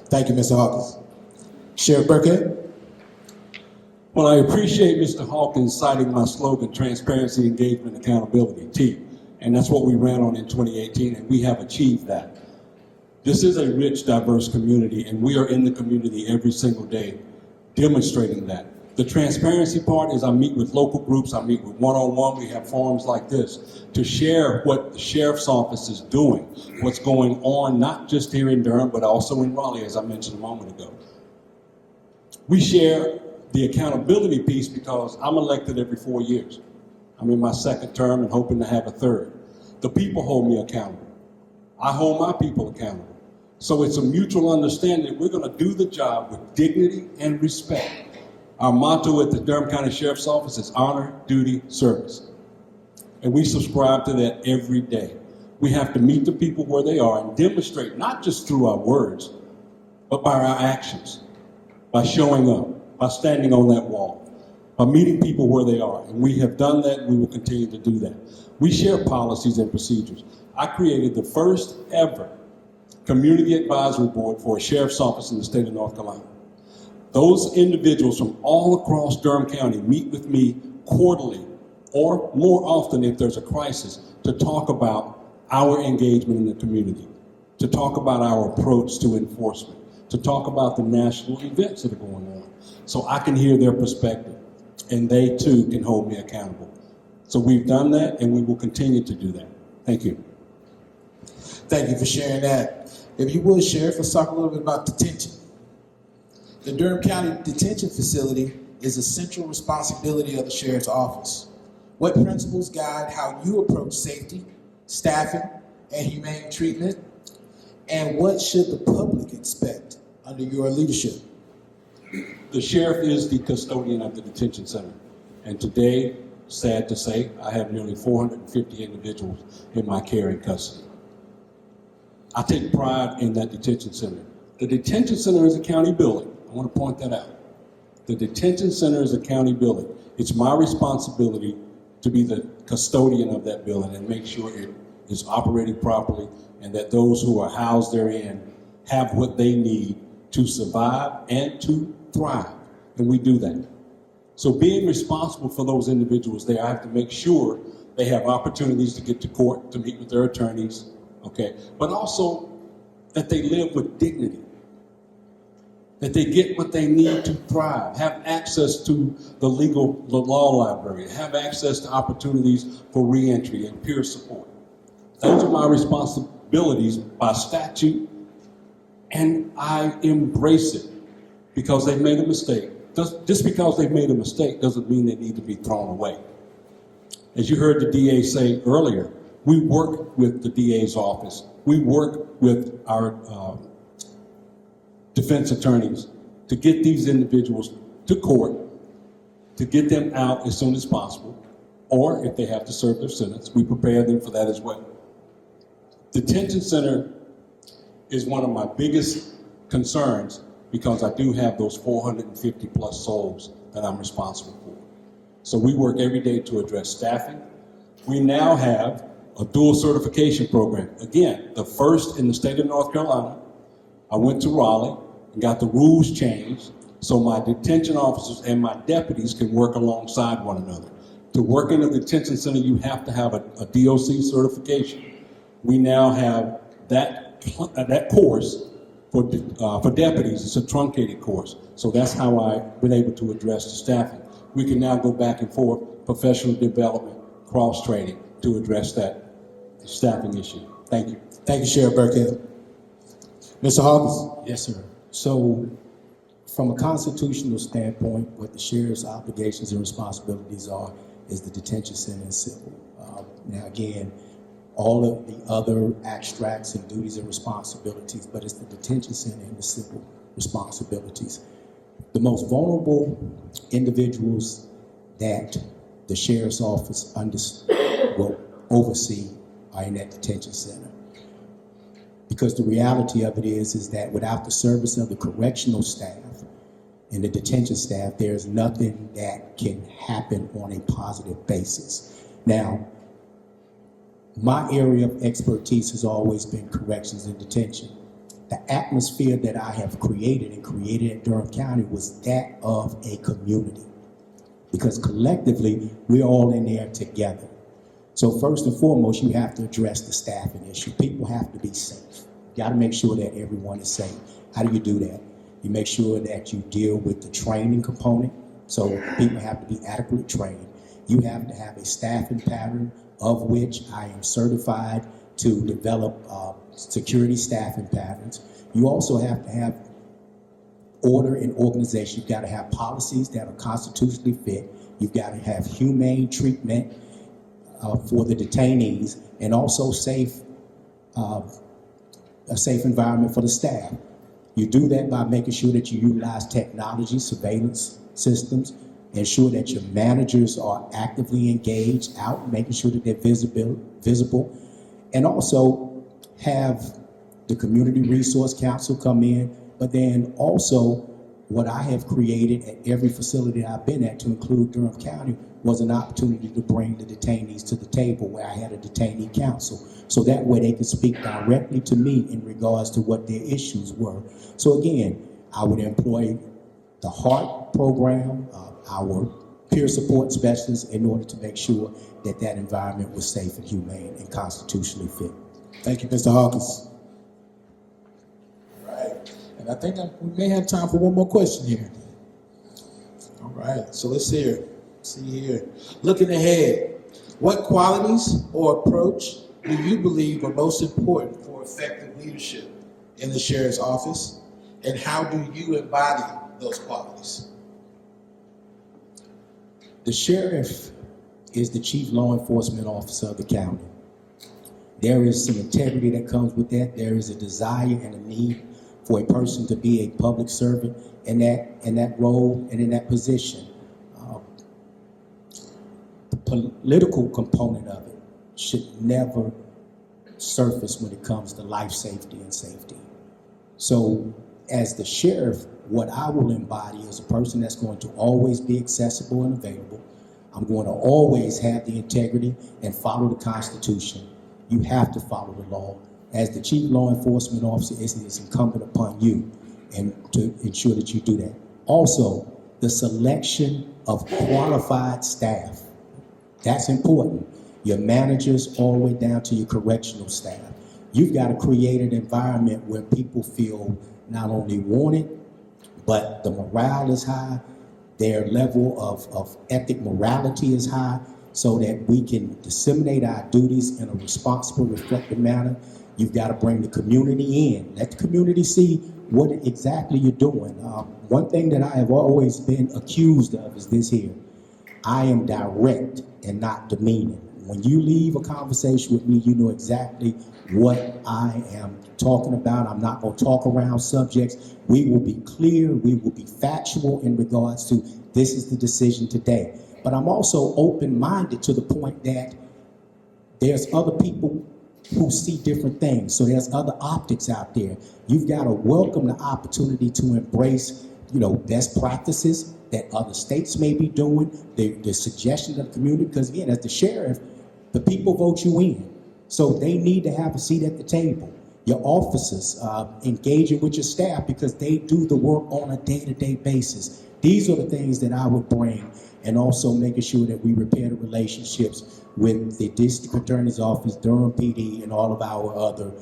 Speaker 1: Thank you, Mr. Hawkins. Sheriff Burkhead?
Speaker 4: Well, I appreciate Mr. Hawkins citing my slogan, transparency, engagement, accountability, T. And that's what we ran on in 2018, and we have achieved that. This is a rich, diverse community, and we are in the community every single day demonstrating that. The transparency part is I meet with local groups, I meet with one-on-one, we have forums like this to share what the sheriff's office is doing, what's going on, not just here in Durham, but also in Raleigh, as I mentioned a moment ago. We share the accountability piece because I'm elected every 4 years. I'm in my second term and hoping to have a third. The people hold me accountable. I hold my people accountable. So it's a mutual understanding that we're going to do the job with dignity and respect. Our motto at the Durham County Sheriff's Office is honor, duty, service. And we subscribe to that every day. We have to meet the people where they are and demonstrate, not just through our words, but by our actions, by showing up, by standing on that wall, by meeting people where they are. And we have done that, and we will continue to do that. We share policies and procedures. I created the first ever community advisory board for a sheriff's office in the state of North Carolina. Those individuals from all across Durham County meet with me quarterly or more often if there's a crisis to talk about our engagement in the community, to talk about our approach to enforcement, to talk about the national events that are going on. So I can hear their perspective and they too can hold me accountable. So we've done that and we will continue to do that. Thank you.
Speaker 1: Thank you for sharing that. If you would, Sheriff, let's talk a little bit about detention. The Durham County Detention Facility is a central responsibility of the Sheriff's Office. What principles guide how you approach safety, staffing, and humane treatment? And what should the public expect under your leadership?
Speaker 4: The sheriff is the custodian of the detention center. And today, sad to say, I have nearly 450 individuals in my care and custody. I take pride in that detention center. The detention center is a county building. I want to point that out. The detention center is a county building. It's my responsibility to be the custodian of that building and make sure it is operating properly and that those who are housed therein have what they need to survive and to thrive, and we do that. So being responsible for those individuals there, I have to make sure they have opportunities to get to court, to meet with their attorneys, okay? But also that they live with dignity, that they get what they need to thrive, have access to the law library, have access to opportunities for reentry and peer support. Those are my responsibilities by statute, and I embrace it because they made a mistake. Just because they've made a mistake doesn't mean they need to be thrown away. As you heard the DA say earlier, we work with the DA's office. We work with our defense attorneys to get these individuals to court, to get them out as soon as possible, or if they have to serve their sentence, we prepare them for that as well. Detention center is one of my biggest concerns because I do have those 450 plus souls that I'm responsible for. So we work every day to address staffing. We now have a dual certification program. Again, the first in the state of North Carolina. I went to Raleigh and got the rules changed so my detention officers and my deputies can work alongside one another. To work in a detention center, you have to have a DOC certification. We now have that course for deputies. It's a truncated course. So that's how I've been able to address the staffing. We can now go back and forth, professional development, cross-training to address that staffing issue. Thank you.
Speaker 6: Thank you, Sheriff Burkett. Mr. Hawkins? Yes, sir. So, from a constitutional standpoint, what the sheriff's obligations and responsibilities are is the detention center and civil. Now, again, all of the other extracts and duties and responsibilities, but it's the detention center and the civil responsibilities. The most vulnerable individuals that the sheriff's office will oversee are in that detention center. Because the reality of it is that without the service of the correctional staff and the detention staff, there's nothing that can happen on a positive basis. Now, my area of expertise has always been corrections and detention. The atmosphere that I have created at Durham County was that of a community. Because collectively, we're all in there together. So first and foremost, you have to address the staffing issue. People have to be safe. You got to make sure that everyone is safe. How do you do that? You make sure that you deal with the training component. So people have to be adequately trained. You have to have a staffing pattern of which I am certified to develop security staffing patterns. You also have to have order and organization. You've got to have policies that are constitutionally fit. You've got to have humane treatment for the detainees, and also a safe environment for the staff. You do that by making sure that you utilize technology, surveillance systems, ensure that your managers are actively engaged out, making sure that they're visible, and also have the Community Resource Council come in, but then also what I have created at every facility that I've been at, to include Durham County, was an opportunity to bring the detainees to the table where I had a detainee council. So that way they could speak directly to me in regards to what their issues were. So again, I would employ the HEART program, our peer support specialists, in order to make sure that that environment was safe and humane and constitutionally fit. Thank you, Mr. Hawkins.
Speaker 7: All right, and I think we may have time for one more question here. All right, so let's see here. Looking ahead, what qualities or approach do you believe are most important for effective leadership in the sheriff's office, and how do you embody those qualities?
Speaker 6: The sheriff is the chief law enforcement officer of the county. There is some integrity that comes with that. There is a desire and a need for a person to be a public servant in that role and in that position. The political component of it should never surface when it comes to life safety and safety. So as the sheriff, what I will embody is a person that's going to always be accessible and available. I'm going to always have the integrity and follow the Constitution. You have to follow the law. As the chief law enforcement officer, it is incumbent upon you and to ensure that you do that. Also, the selection of qualified staff. That's important. Your managers all the way down to your correctional staff. You've got to create an environment where people feel not only wanted, but the morale is high, their level of ethic morality is high, so that we can disseminate our duties in a responsible, reflective manner. You've got to bring the community in. Let the community see what exactly you're doing. One thing that I have always been accused of is this here. I am direct and not demeaning. When you leave a conversation with me, you know exactly what I am talking about. I'm not going to talk around subjects. We will be clear. We will be factual in regards to this is the decision today. But I'm also open-minded to the point that there's other people who see different things. So there's other optics out there. You've got to welcome the opportunity to embrace, best practices that other states may be doing, the suggestions of the community, because again, as the sheriff, the people vote you in. So they need to have a seat at the table. Your officers engaging with your staff because they do the work on a day-to-day basis. These are the things that I would bring, and also making sure that we repair the relationships with the district attorney's office, Durham PD, and all of our other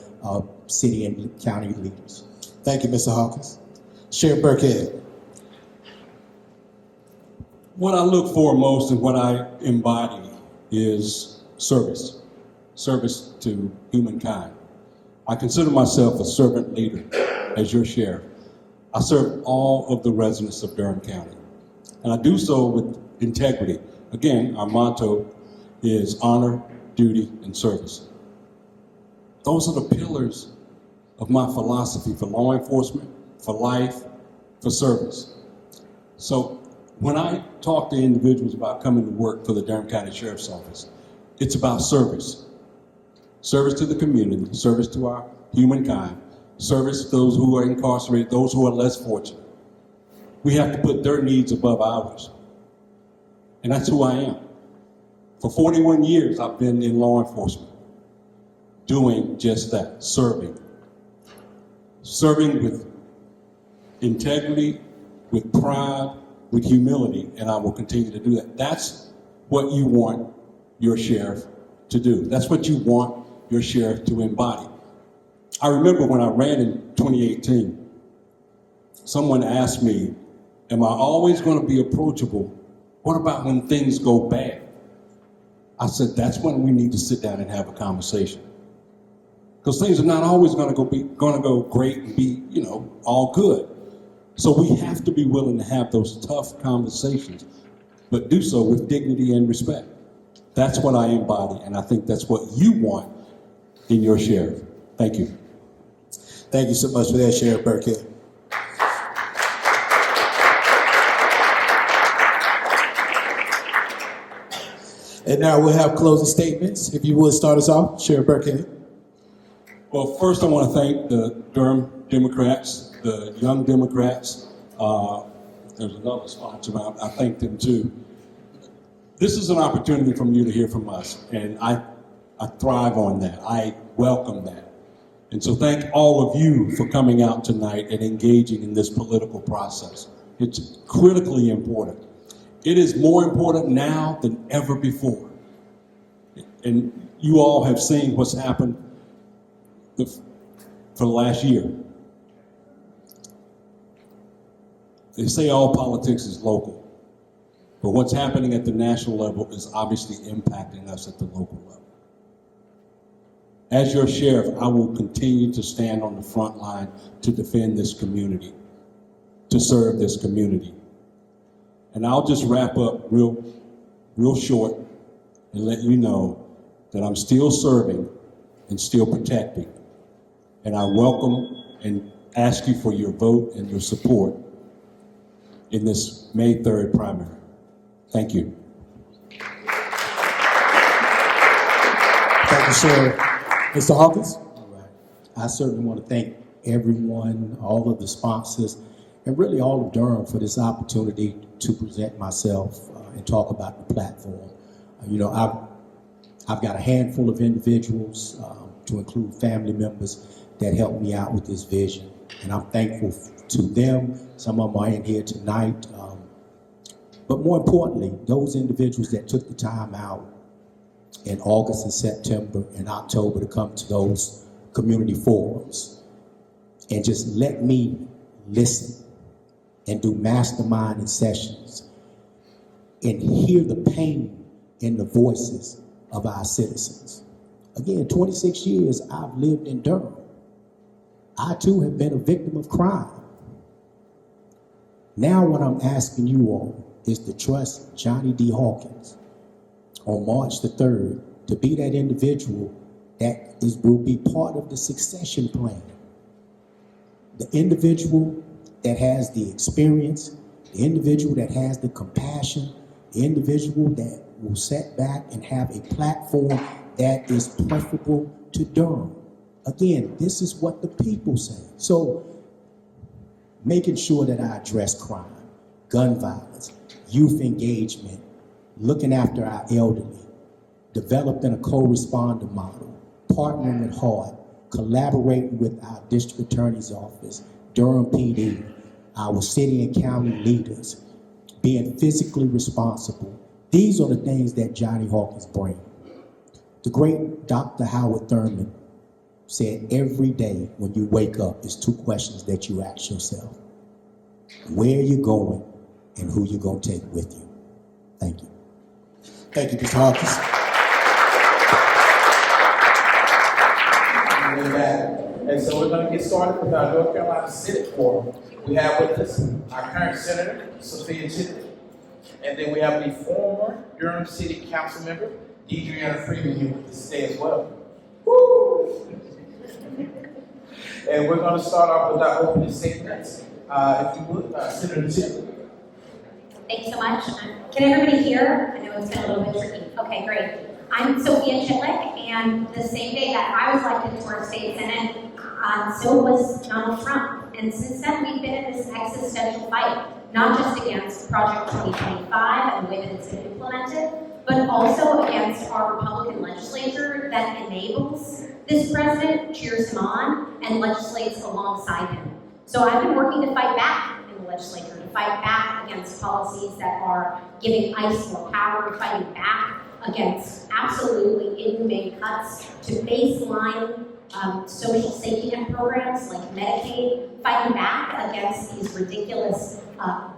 Speaker 6: city and county leaders.
Speaker 7: Thank you, Mr. Hawkins. Sheriff Burkhead.
Speaker 4: What I look for most and what I embody is service to humankind. I consider myself a servant leader as your sheriff. I serve all of the residents of Durham County, and I do so with integrity. Again, our motto is honor, duty, and service. Those are the pillars of my philosophy for law enforcement, for life, for service. So when I talk to individuals about coming to work for the Durham County Sheriff's Office, it's about service. Service to the community, service to our humankind, service to those who are incarcerated, those who are less fortunate. We have to put their needs above ours. And that's who I am. For 41 years, I've been in law enforcement, doing just that, serving. Serving with integrity, with pride, with humility, and I will continue to do that. That's what you want your sheriff to do. That's what you want your sheriff to embody. I remember when I ran in 2018, someone asked me, am I always going to be approachable? What about when things go bad? I said, that's when we need to sit down and have a conversation. Because things are not always going to go great and be, all good. So we have to be willing to have those tough conversations, but do so with dignity and respect. That's what I embody, and I think that's what you want in your sheriff. Thank you.
Speaker 7: Thank you so much for that, Sheriff Burkhead. And now we'll have closing statements. If you would start us off, Sheriff Burkhead.
Speaker 4: Well, first I want to thank the Durham Democrats, the Young Democrats. There's another sponsor, I thank them too. This is an opportunity for you to hear from us, and I thrive on that. I welcome that. And so thank all of you for coming out tonight and engaging in this political process. It's critically important. It is more important now than ever before. And you all have seen what's happened for the last year. They say all politics is local, but what's happening at the national level is obviously impacting us at the local level. As your sheriff, I will continue to stand on the front line to defend this community, to serve this community. And I'll just wrap up real short and let you know that I'm still serving and still protecting. And I welcome and ask you for your vote and your support in this May 3rd primary. Thank you.
Speaker 7: Thank you, Sheriff. Mr. Hawkins?
Speaker 6: All right. I certainly want to thank everyone, all of the sponsors, and really all of Durham for this opportunity to present myself and talk about the platform. I've got a handful of individuals, to include family members, that helped me out with this vision. And I'm thankful to them. Some of them are in here tonight. But more importantly, those individuals that took the time out in August and September and October to come to those community forums and just let me listen and do masterminding sessions and hear the pain in the voices of our citizens. Again, 26 years I've lived in Durham. I too have been a victim of crime. Now what I'm asking you all is to trust Johnny D. Hawkins on March the 3rd to be that individual that will be part of the succession plan. The individual that has the experience, the individual that has the compassion, the individual that will sit back and have a platform that is preferable to Durham. Again, this is what the people say. So, making sure that I address crime, gun violence, youth engagement, looking after our elderly, developing a co-responder model, partnering with HART, collaborating with our district attorney's office, Durham PD, our city and county leaders, being physically responsible. These are the things that Johnny Hawkins brings. The great Dr. Howard Thurman said every day when you wake up, is 2 questions that you ask yourself. Where are you going and who you going to take with you? Thank you.
Speaker 7: Thank you, Mr. Hawkins.
Speaker 1: And so we're going to get started with our North Carolina Senate Forum. We have with us our current Senator, Sophia Chitley. And then we have the former Durham City Council member, Deidreana Freeman, here with us today as well. Woo! And we're going to start off with our opening statements. If you would, Senator Chitley.
Speaker 8: Thanks so much. Can everybody hear? I know it's been a little bit tricky. Okay, great. I'm Sophia Chitlick, and the same day that I was elected to our state senate, so was Donald Trump. And since then, we've been in this existential fight, not just against Project 2025 and the way that it's been implemented, but also against our Republican legislature that enables this president, cheers him on, and legislates alongside him. So I've been working to fight back in the legislature, to fight back against policies that are giving ICE more power, fighting back against absolutely inhumane cuts to baseline social safety net programs like Medicaid, fighting back against these ridiculous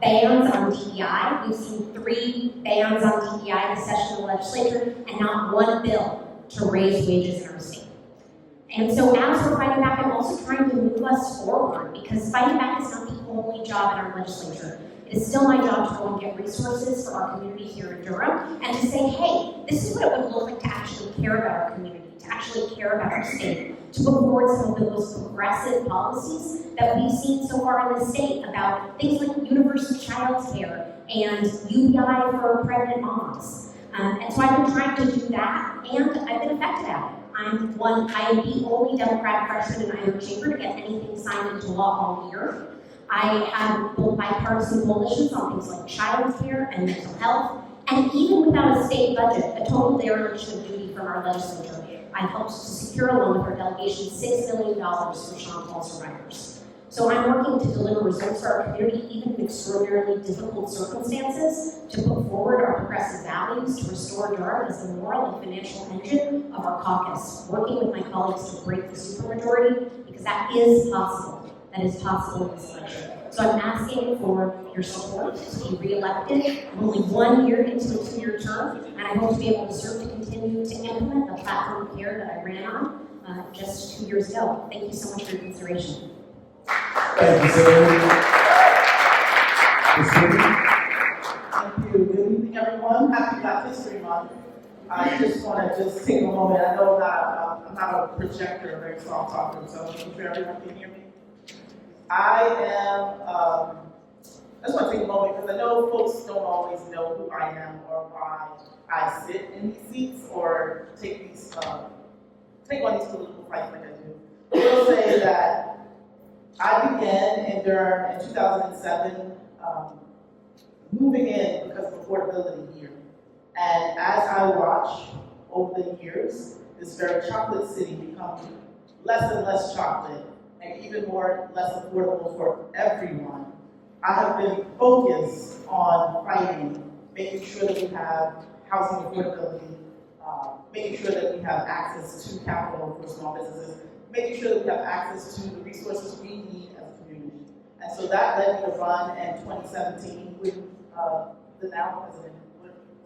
Speaker 8: bans on DEI. We've seen 3 bans on DEI this session of the legislature and not 1 bill to raise wages in our state. And so as we're fighting back, I'm also trying to move us forward because fighting back is not the only job in our legislature. It is still my job to go and get resources for our community here in Durham and to say, hey, this is what it would look like to actually care about our community, to actually care about our state, to put forward some of the most progressive policies that we've seen so far in the state about things like universal child care and UBI for pregnant moms. And so I've been trying to do that, and I've been effective at it. I am the only Democrat freshman in either chamber to get anything signed into law all year. I have built bipartisan coalitions on things like child care and mental health, and even without a state budget, a total dereliction of duty from our legislature, I've helped to secure, along with our delegation, $6 million for Sean Paul survivors. So I'm working to deliver results for our community, even in extraordinarily difficult circumstances, to put forward our progressive values, to restore Durham as the moral and financial engine of our caucus, working with my colleagues to break the supermajority, because that is possible. That is possible in this election. So I'm asking for your support to be re-elected. I'm only 1 year into a 2-year term, and I hope to be able to serve to continue to implement the platform of care that I ran on just 2 years ago. Thank you so much for your consideration.
Speaker 1: Thank you, Senator.
Speaker 9: Thank you. Good evening, everyone. Happy Black History Month. I just want to take a moment. I know that I'm not a projector, a very strong talker, so I'm sure everyone can hear me. I just want to take a moment because I know folks don't always know who I am or why I sit in these seats or take on these political fights like I do. I will say that I began in Durham in 2007, moving in because of affordability here. And as I watch over the years, this very chocolate city become less and less chocolate and even more less affordable for everyone, I have been focused on fighting, making sure that we have housing affordability, making sure that we have access to capital for small businesses, making sure that we have access to the resources we need as a community. And so that led me to run in 2017 when the now president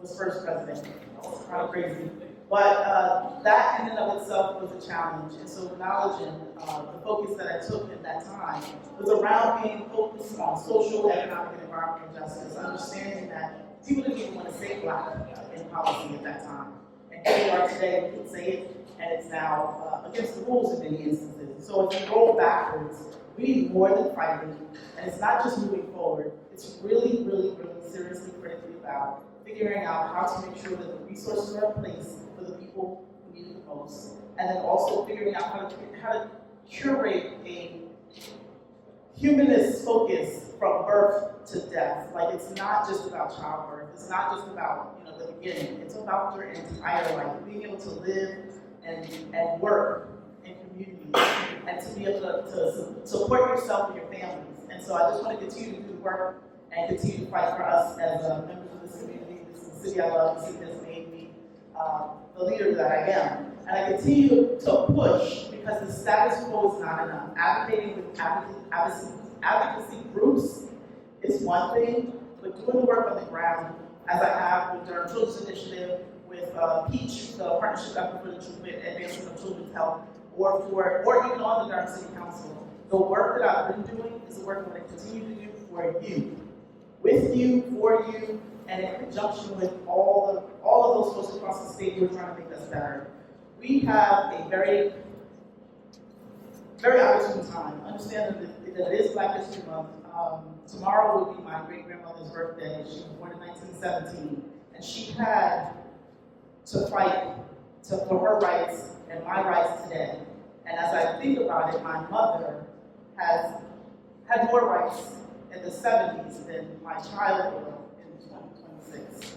Speaker 9: was first president. That was kind of crazy. But that in and of itself was a challenge. And so acknowledging the focus that I took in that time was around being focused on social, economic, and environmental justice, understanding that people didn't even want to say Black in policy at that time. And here we are today, we can say it, and it's now against the rules in many instances. So if you roll backwards, we need more than fighting, and it's not just moving forward, it's really, really, really seriously, critically about figuring out how to make sure that the resources are in place for the people who need it the most, and then also figuring out how to curate a humanist focus from birth to death. Like, it's not just about childbirth, it's not just about the beginning, it's about your entire life, being able to live and work in communities, and to be able to support yourself and your families. And so I just want to continue to do the work and continue to fight for us as members of this community. This is the city I love, the city that's made me the leader that I am. And I continue to push because the status quo is not enough. Advocating with advocacy groups is one thing, but doing the work on the ground, as I have with Durham Children's Initiative, with PEACH, the Partnership Effort for the Advancement of Children's Health, or even on the Durham City Council, the work that I've been doing is the work I'm going to continue to do for you, with you, for you, and in conjunction with all of those folks across the state who are trying to make us better. We have a very, very opportune time. Understand that it is Black History Month. Tomorrow will be my great-grandmother's birthday. She was born in 1917, and she had to fight for her rights and my rights today. And as I think about it, my mother has had more rights in the 70s than my child will in 2026.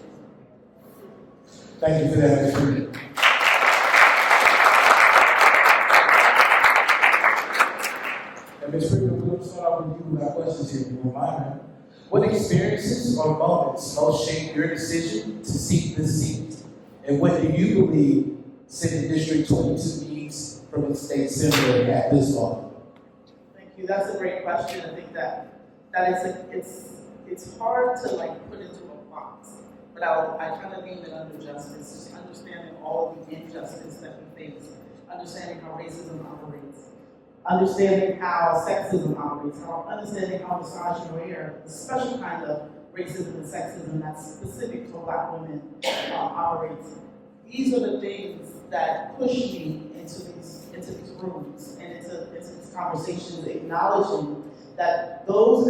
Speaker 1: Thank you for that, Ms. Freeman. And Ms. Freeman, we're going to start off with you with our questions here, if you don't mind. What experiences or moments most shaped your decision to seek this seat? And what do you believe Senate District 22 needs from its state senator at this moment?
Speaker 9: Thank you. That's a great question. I think that it's hard to put into a box, but I kind of name it under justice, just understanding all of the injustice that we face, understanding how racism operates, understanding how sexism operates, understanding how misogyny, or the special kind of racism and sexism that's specific to Black women operates. These are the things that push me into these rooms and into these conversations, acknowledging that those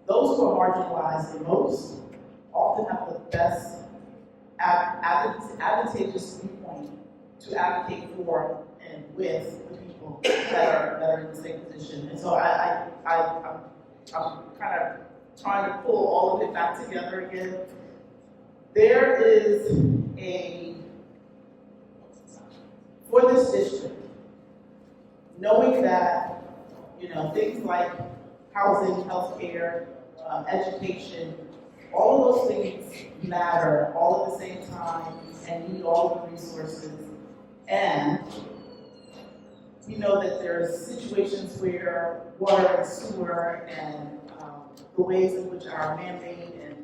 Speaker 9: those who are marginalized the most often have the best advantageous viewpoint to advocate for and with the people that are in the same position. And so I'm kind of trying to pull all of it back together again. There is for this district, knowing that, things like housing, healthcare, education, all of those things matter all at the same time and need all of the resources. And we know that there's situations where water and sewer and the ways in which our man-made and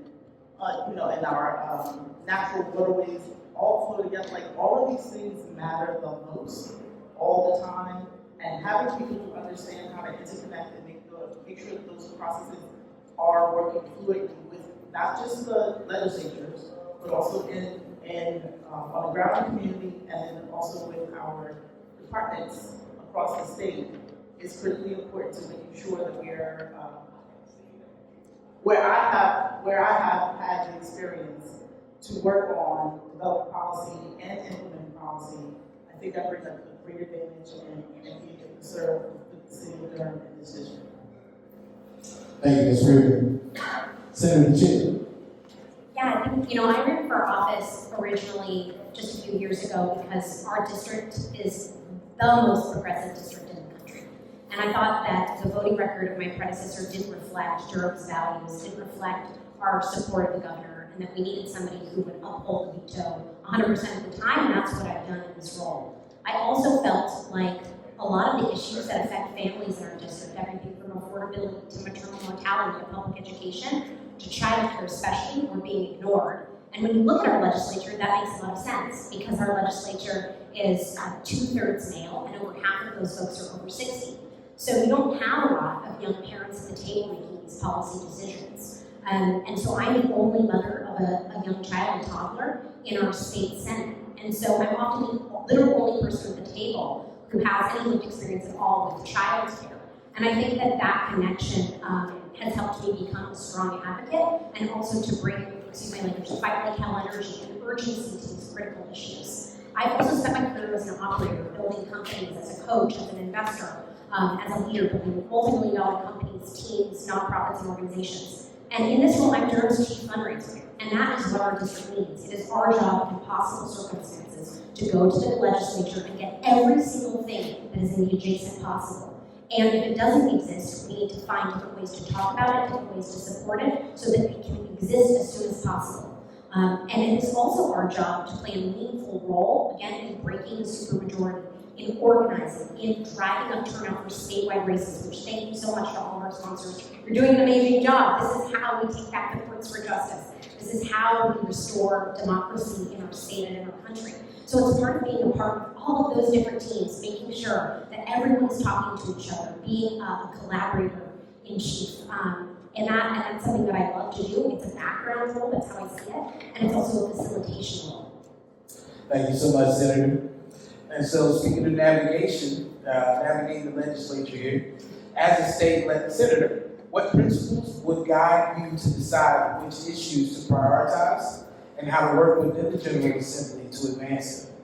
Speaker 9: and our natural waterways all flow together. All of these things matter the most all the time. And having people who understand how to interconnect and make sure that those processes are working fluidly with not just the legislatures, but also on the ground community, and then also with our departments across the state, is critically important to making sure that we're where I have had the experience to work on develop policy and implement policy. I think I bring a great advantage and be able to serve the city of Durham in this district.
Speaker 1: Thank you, Ms. Freeman. Senator Chip.
Speaker 8: Yeah, I think, I ran for office originally just a few years ago because our district is the most progressive district in the country. And I thought that the voting record of my predecessor didn't reflect Durham's values, didn't reflect our support of the governor, and that we needed somebody who would uphold the veto 100% of the time, and that's what I've done in this role. I also felt like a lot of the issues that affect families in our district, everything from affordability to maternal mortality to public education to childcare especially, were being ignored. And when you look at our legislature, that makes a lot of sense because our legislature is 2/3 male and over half of those folks are over 60. So you don't have a lot of young parents at the table making these policy decisions. And so I'm the only mother of a young child, a toddler, in our state senate. And so I'm often the literal only person at the table who has any lived experience at all with child care. And I think that that connection has helped me become a strong advocate and also to bring, excuse my language, to fight like hell energy and urgency to these critical issues. I've also spent my career as an operator, building companies, as a coach, as an investor, as a leader, building multi-million-dollar companies, teams, nonprofits, and organizations. And in this role, I'm Durham's chief fundraiser, and that is what our district needs. It is our job in possible circumstances to go to the legislature and get every single thing that is in the adjacent possible. And if it doesn't exist, we need to find different ways to talk about it, different ways to support it, so that it can exist as soon as possible. And it is also our job to play a meaningful role, again, in breaking the supermajority, in organizing, in driving up turnout for statewide races, which thank you so much to all of our sponsors. You're doing an amazing job. This is how we take back the courts for justice. This is how we restore democracy in our state and in our country. So it's part of being a part of all of those different teams, making sure that everyone is talking to each other, being a collaborator in chief. And that's something that I love to do. It's a background role, that's how I see it, and it's also a facilitation role.
Speaker 1: Thank you so much, Senator. And so, speaking of navigation, navigating the legislature here, as a state senator, what principles would guide you to decide which issues to prioritize and how to work within the General Assembly to advance them?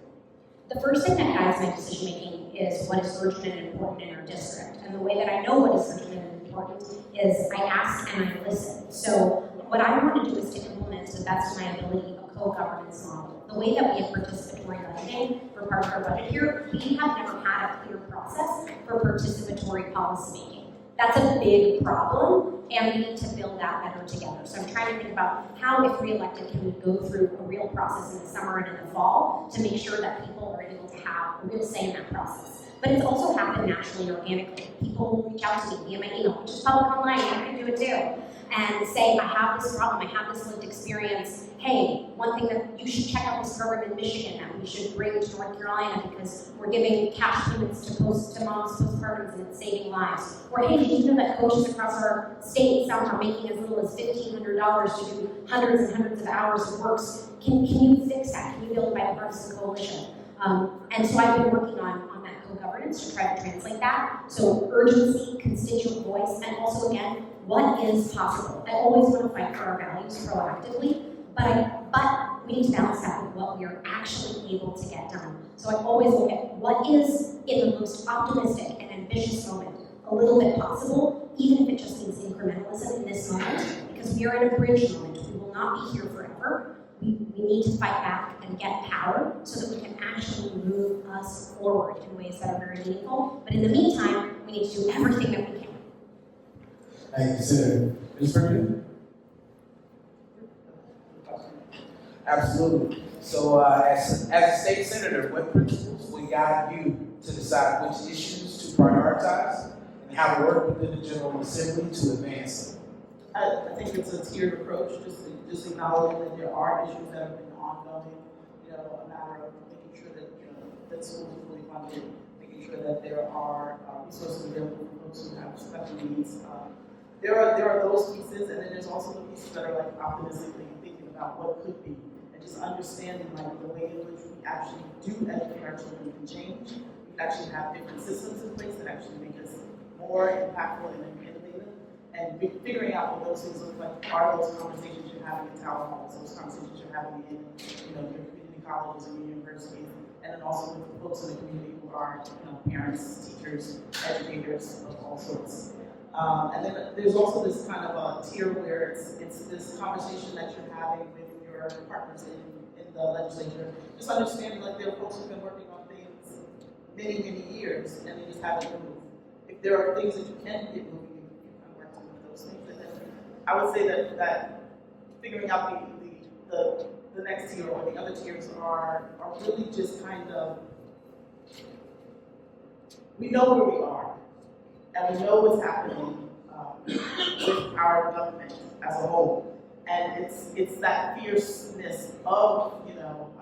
Speaker 8: The first thing that guides my decision making is what is urgent and important in our district. And the way that I know what is urgent and important is I ask and I listen. So what I want to do is to implement to the best of my ability a co-governance model. The way that we have participatory budgeting for part of our budget here, we have never had a clear process for participatory policymaking. That's a big problem, and we need to build that better together. So I'm trying to think about how, if re-elected, can we go through a real process in the summer and in the fall to make sure that people are able to have a real say in that process. But it's also happened naturally and organically. People will reach out to me via my email, which is public online, you can do it too, and say, I have this problem, I have this lived experience. Hey, one thing that you should check out this program in Michigan that we should bring to North Carolina because we're giving cash payments to moms postpartums and it's saving lives. Or hey, did you know that coaches across our state some are making as little as $1,500 to do hundreds and hundreds of hours of work? Can you fix that? Can you build a bipartisan coalition? And so I've been working on that co-governance to try to translate that. So urgency, constituent voice, and also again, what is possible? I always want to fight for our values proactively, but we need to balance that with what we are actually able to get done. So I always look at what is, in the most optimistic and ambitious moment, a little bit possible, even if it just means incrementalism in this moment, because we are in a bridge moment. We will not be here forever. We need to fight back and get power so that we can actually move us forward in ways that are very meaningful. But in the meantime, we need to do everything that we can.
Speaker 1: Thank you, Senator. Ms. Perkins? Absolutely. So, as a state senator, what principles will guide you to decide which issues to prioritize and how to work within the General Assembly to advance them?
Speaker 9: I think it's a tiered approach, just acknowledging that there are issues that have been ongoing, a matter of making sure that, that schools are fully funded, making sure that there are resources available for folks who have special needs. There are those pieces, and then there's also the pieces that are like optimistically thinking about what could be, and just understanding like the way in which we actually do educate our children can change. We actually have different systems in place that actually make us more impactful and innovative. And figuring out what those things look like. Are those conversations you're having in town halls, those conversations you're having in your community colleges and your universities, and then also with the folks in the community who are parents, teachers, educators of all sorts. And then there's also this kind of a tier where it's this conversation that you're having with your partners in the legislature. Just understanding like there are folks who've been working on things many, many years, and they just haven't moved. If there are things that you can get moving, you can work to move those things. And then I would say that figuring out the next tier or the other tiers are really just kind of, we know where we are, and we know what's happening with our government as a whole. And it's that fierceness of,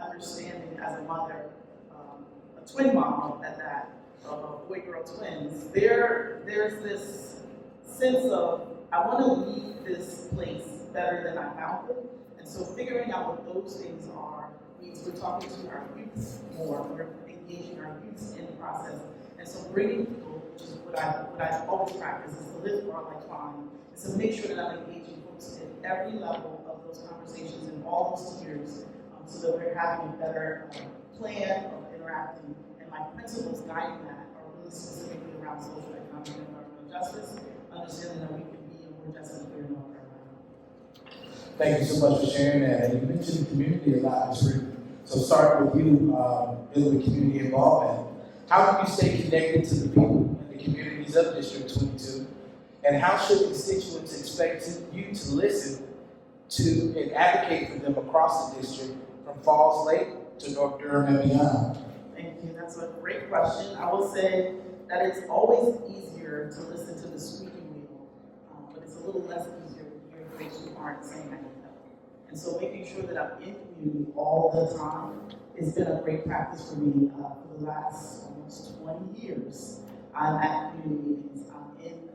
Speaker 9: understanding as a mother, a twin mom at that, of boy-girl twins. There's this sense of, I want to leave this place better than I found it. And so figuring out what those things are means we're talking to our youth more, we're engaging our youth in the process. And so bringing people, which is what I always practice, is to live our lifeline, is to make sure that I'm engaging folks at every level of those conversations and all those tiers, so that we're having a better plan of interacting. And my principles guiding that are really specifically around social, economic, and environmental justice, understanding that we can be a more just and fair North Carolina.
Speaker 1: Thank you so much for sharing that. And you mentioned the community a lot, Ms. Reed. So starting with you, dealing with community involvement, how do you stay connected to the people and the communities of District 22? And how should constituents expect you to listen to and advocate for them across the district from Falls Lake to North Durham and beyond?
Speaker 9: Thank you. That's a great question. I will say that it's always easier to listen to the squeaky wheel, but it's a little less easier to hear those who aren't saying I need help. And so making sure that I'm in community all the time has been a great practice for me for the last almost 20 years. I'm at community meetings. I'm in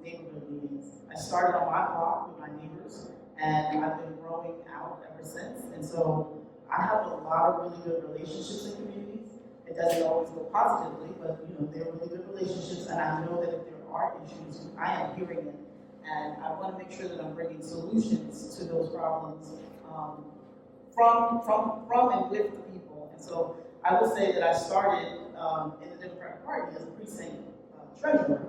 Speaker 9: neighborhood meetings. I started on my block with my neighbors, and I've been growing out ever since. And so I have a lot of really good relationships in communities. It doesn't always go positively, but they're really good relationships, and I know that if there are issues, I am hearing it, and I want to make sure that I'm bringing solutions to those problems from and with the people. And so I will say that I started in the Democratic Party as a precinct treasurer,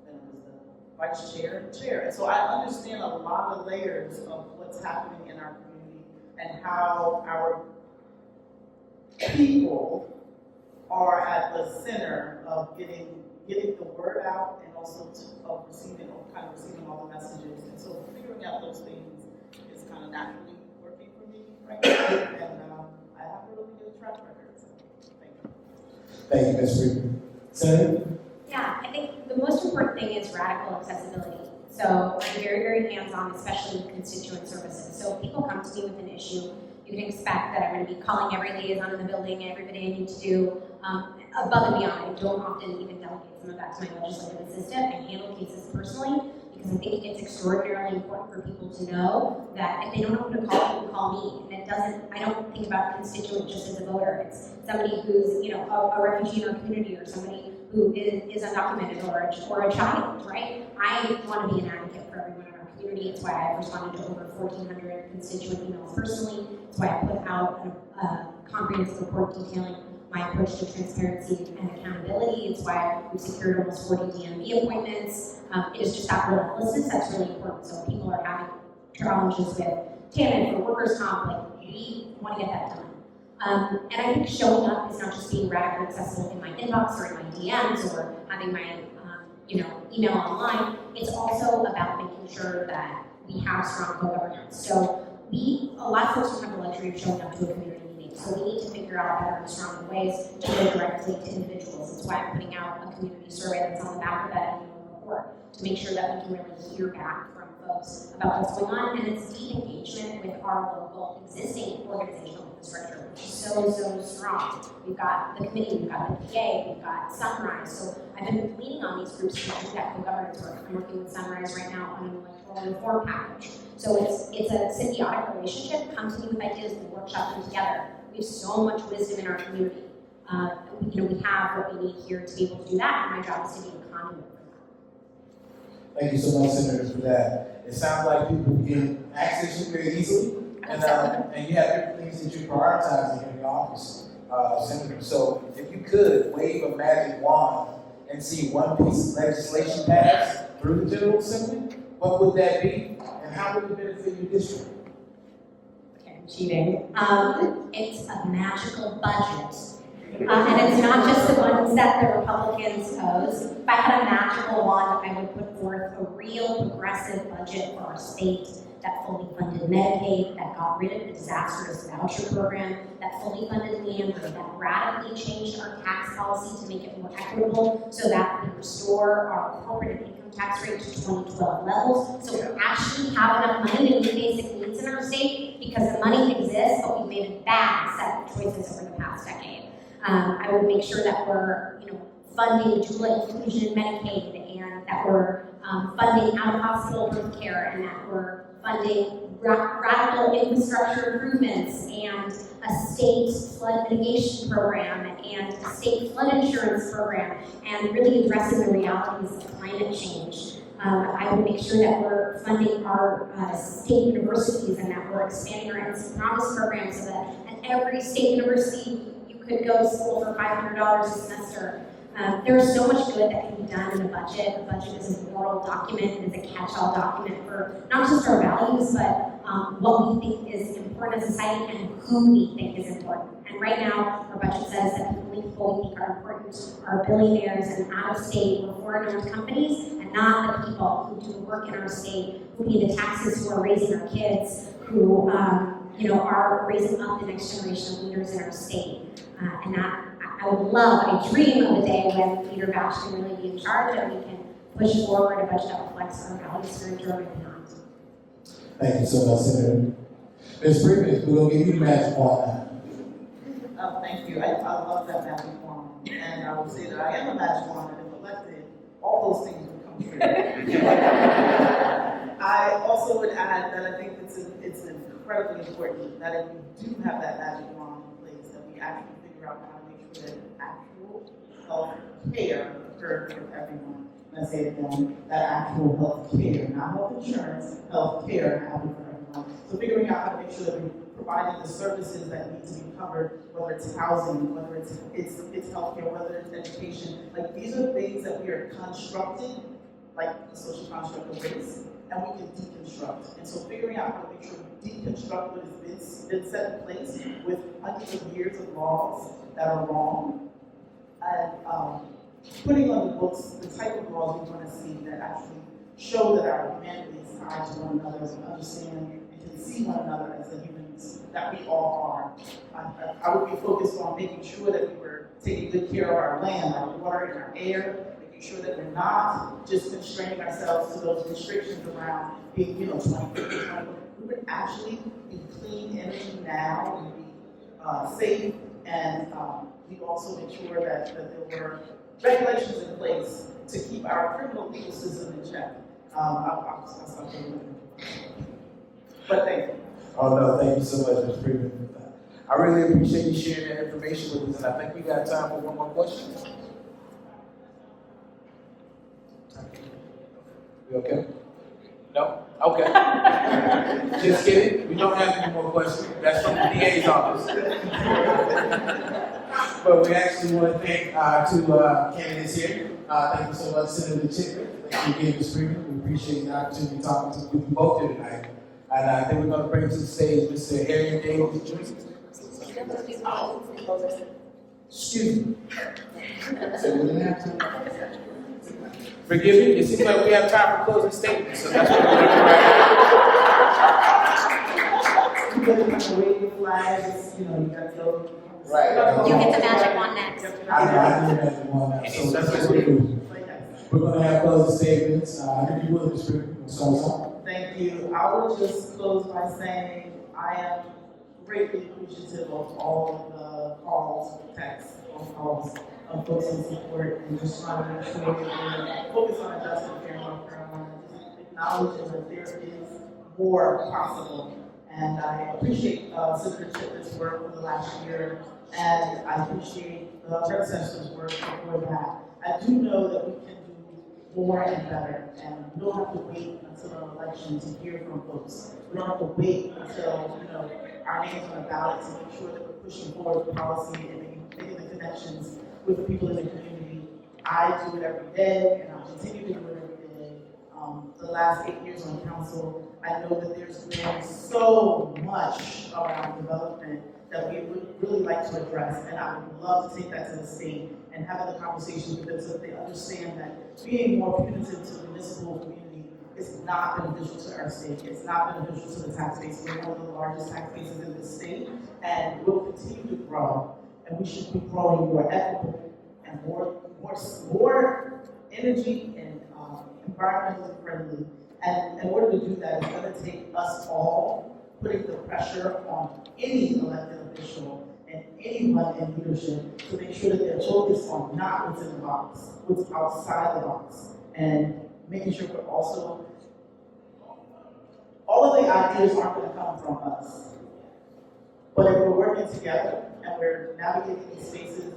Speaker 9: then I was the vice chair and chair. And so I understand a lot of layers of what's happening in our community and how our people are at the center of getting the word out and also of receiving all the messages. And so figuring out those things is kind of naturally working for me right now. And I have a really good track record. So thank you.
Speaker 1: Thank you, Ms. Reed. Senator?
Speaker 8: Yeah, I think the most important thing is radical accessibility. So I'm very, very hands-on, especially with constituent services. So if people come to me with an issue, you can expect that I'm going to be calling every liaison in the building, everybody I need to do above and beyond. I don't often even delegate some of that to my legislative assistant. I handle cases personally because I think it's extraordinarily important for people to know that if they don't know who to call, they can call me. And I don't think about a constituent just as a voter. It's somebody who's, a refugee in our community or somebody who is undocumented or a child, right? I want to be an advocate for everyone in our community. It's why I've responded to over 1,400 constituent emails personally. It's why I put out a comprehensive report detailing my approach to transparency and accountability. It's why we've secured almost 40 DMV appointments. It is just that relentlessness that's really important. So people are having challenges with TANF or workers' comp, we want to get that done. And I think showing up is not just being radically accessible in my inbox or in my DMs or having my email online. It's also about making sure that we have strong co-governance. So a lot of folks don't have the luxury of showing up to a community meeting. So we need to figure out better and stronger ways to go directly to individuals. That's why I'm putting out a community survey that's on the back of that annual report to make sure that we can really hear back from folks about what's going on. And it's deep engagement with our local existing organizational infrastructure, which is so strong. We've got the committee, we've got the PA, we've got Sunrise. So I've been leaning on these groups to do that co-governance work. I'm working with Sunrise right now on an electoral reform package. So it's a symbiotic relationship. Come to me with ideas, we workshop them together. We have so much wisdom in our community. We have what we need here to be able to do that, and my job is to be a conduit for that.
Speaker 1: Thank you so much, Senator, for that. It sounds like people can access you very easily, and you have different things that you're prioritizing in your office, Senator. So if you could wave a magic wand and see one piece of legislation pass through the General Assembly, what would that be, and how would it benefit your district?
Speaker 8: Okay, I'm cheating. It's a magical budget And it's not just the ones that the Republicans oppose. If I had a magical wand, I would put forth a real progressive budget for our state that fully funded Medicaid, that got rid of the disastrous voucher program, that fully funded land, that radically changed our tax policy to make it more equitable so that we restore our corporate and income tax rate to 2012 levels. So we actually have enough money to meet basic needs in our state because the money exists, but we've made a bad set of choices over the past decade. I would make sure that we're, funding dual inclusion in Medicaid, and that we're funding out-of-hospital birth care, and that we're funding radical infrastructure improvements, and a state flood mitigation program, and a state flood insurance program, and really addressing the realities of climate change. I would make sure that we're funding our state universities, and that we're expanding our Innocent Promise program so that at every state university you could go to school for $500 a semester. There's so much good that can be done in a budget. A budget is a moral document, it is a catch-all document for not just our values, but what we think is important as a society and who we think is important. And right now, our budget says that people we think are important are billionaires and out-of-state or foreign-owned companies, and not the people who do the work in our state, who pay the taxes, who are raising our kids, who are raising up the next generation of leaders in our state. And that I would love, I dream of a day when Leader Vouch can really be in charge and we can push forward a budget that reflects our values here in Durham and beyond.
Speaker 1: Thank you so much, Senator. Ms. Freeman, we're going to give you the magic wand now.
Speaker 9: Oh, thank you. I love that magic wand. And I would say that I am a magic wand, and if elected, all those things would come true. I also would add that I think it's incredibly important that if we do have that magic wand in place, that we actually figure out how to make sure that actual health care occurs for everyone. Let's say it again, that actual health care, not health insurance, health care happens for everyone. So figuring out how to make sure that we're providing the services that need to be covered, whether it's housing, whether it's healthcare, whether it's education. Like, these are things that we are constructing, like the social construct of race, and we can deconstruct. And so figuring out how to make sure we deconstruct what has been set in place with hundreds of years of laws that are wrong, and putting on the books the type of laws we want to see that actually show that our humanity is tied to one another, as we understand and can see one another as the humans that we all are. I would be focused on making sure that we were taking good care of our land, our water, and our air, making sure that we're not just constraining ourselves to those restrictions around being, 2050, we would actually be clean energy now, and be safe, and we also ensure that there were regulations in place to keep our criminal legal system in check. I'll stop there. But thank you.
Speaker 1: Oh, no, thank you so much, Ms. Freeman. I really appreciate you sharing that information with us, and I think we got time for one more question. You okay? No? Okay. Just kidding. We don't have any more questions. That's from the DA's office. But we actually want to thank our two candidates here. Thank you so much, Senator Chitman. Thank you again, Ms. Freeman. We appreciate the opportunity to talk to you both here tonight. And I think we're going to bring to the stage Mr. Harry Davis Jr. Excuse me. So we didn't have to. Forgive me, it seems like we have time for closing statements, so that's what we're going to do right now.
Speaker 9: You get the radio flags, you got to
Speaker 1: Right.
Speaker 8: You get the magic wand next.
Speaker 1: I do magic wand now, so that's what we're doing. We're going to have closing statements. If you will, Ms. Freeman,
Speaker 9: Thank you. I will just close by saying I am greatly appreciative of all of the calls, texts, phone calls, of folks in support, and just trying to make sure that we focus on adjusting care in North Carolina, just acknowledging that there is more possible. And I appreciate Senator Chitman's work for the last year, and I appreciate the predecessor's work before that. I do know that we can do more and better, and we don't have to wait until an election to hear from folks. We don't have to wait until our names on the ballot to make sure that we're pushing forward the policy and making the connections with the people in the community. I do it every day, and I'll continue to do it every day. The last 8 years on council, I know that there's been so much around development that we would really like to address, and I would love to take that to the state and have the conversations with them so that they understand that being more punitive to the municipal community is not beneficial to our state. It's not beneficial to the tax base. We're one of the largest tax bases in the state, and we'll continue to grow, and we should be growing more equitable and more energy and environmentally friendly. And in order to do that, it's going to take us all putting the pressure on any elected official and anyone in leadership to make sure that they're focused on not what's in the box, what's outside the box, and making sure we're also, all of the ideas aren't going to come from us. But if we're working together and we're navigating these spaces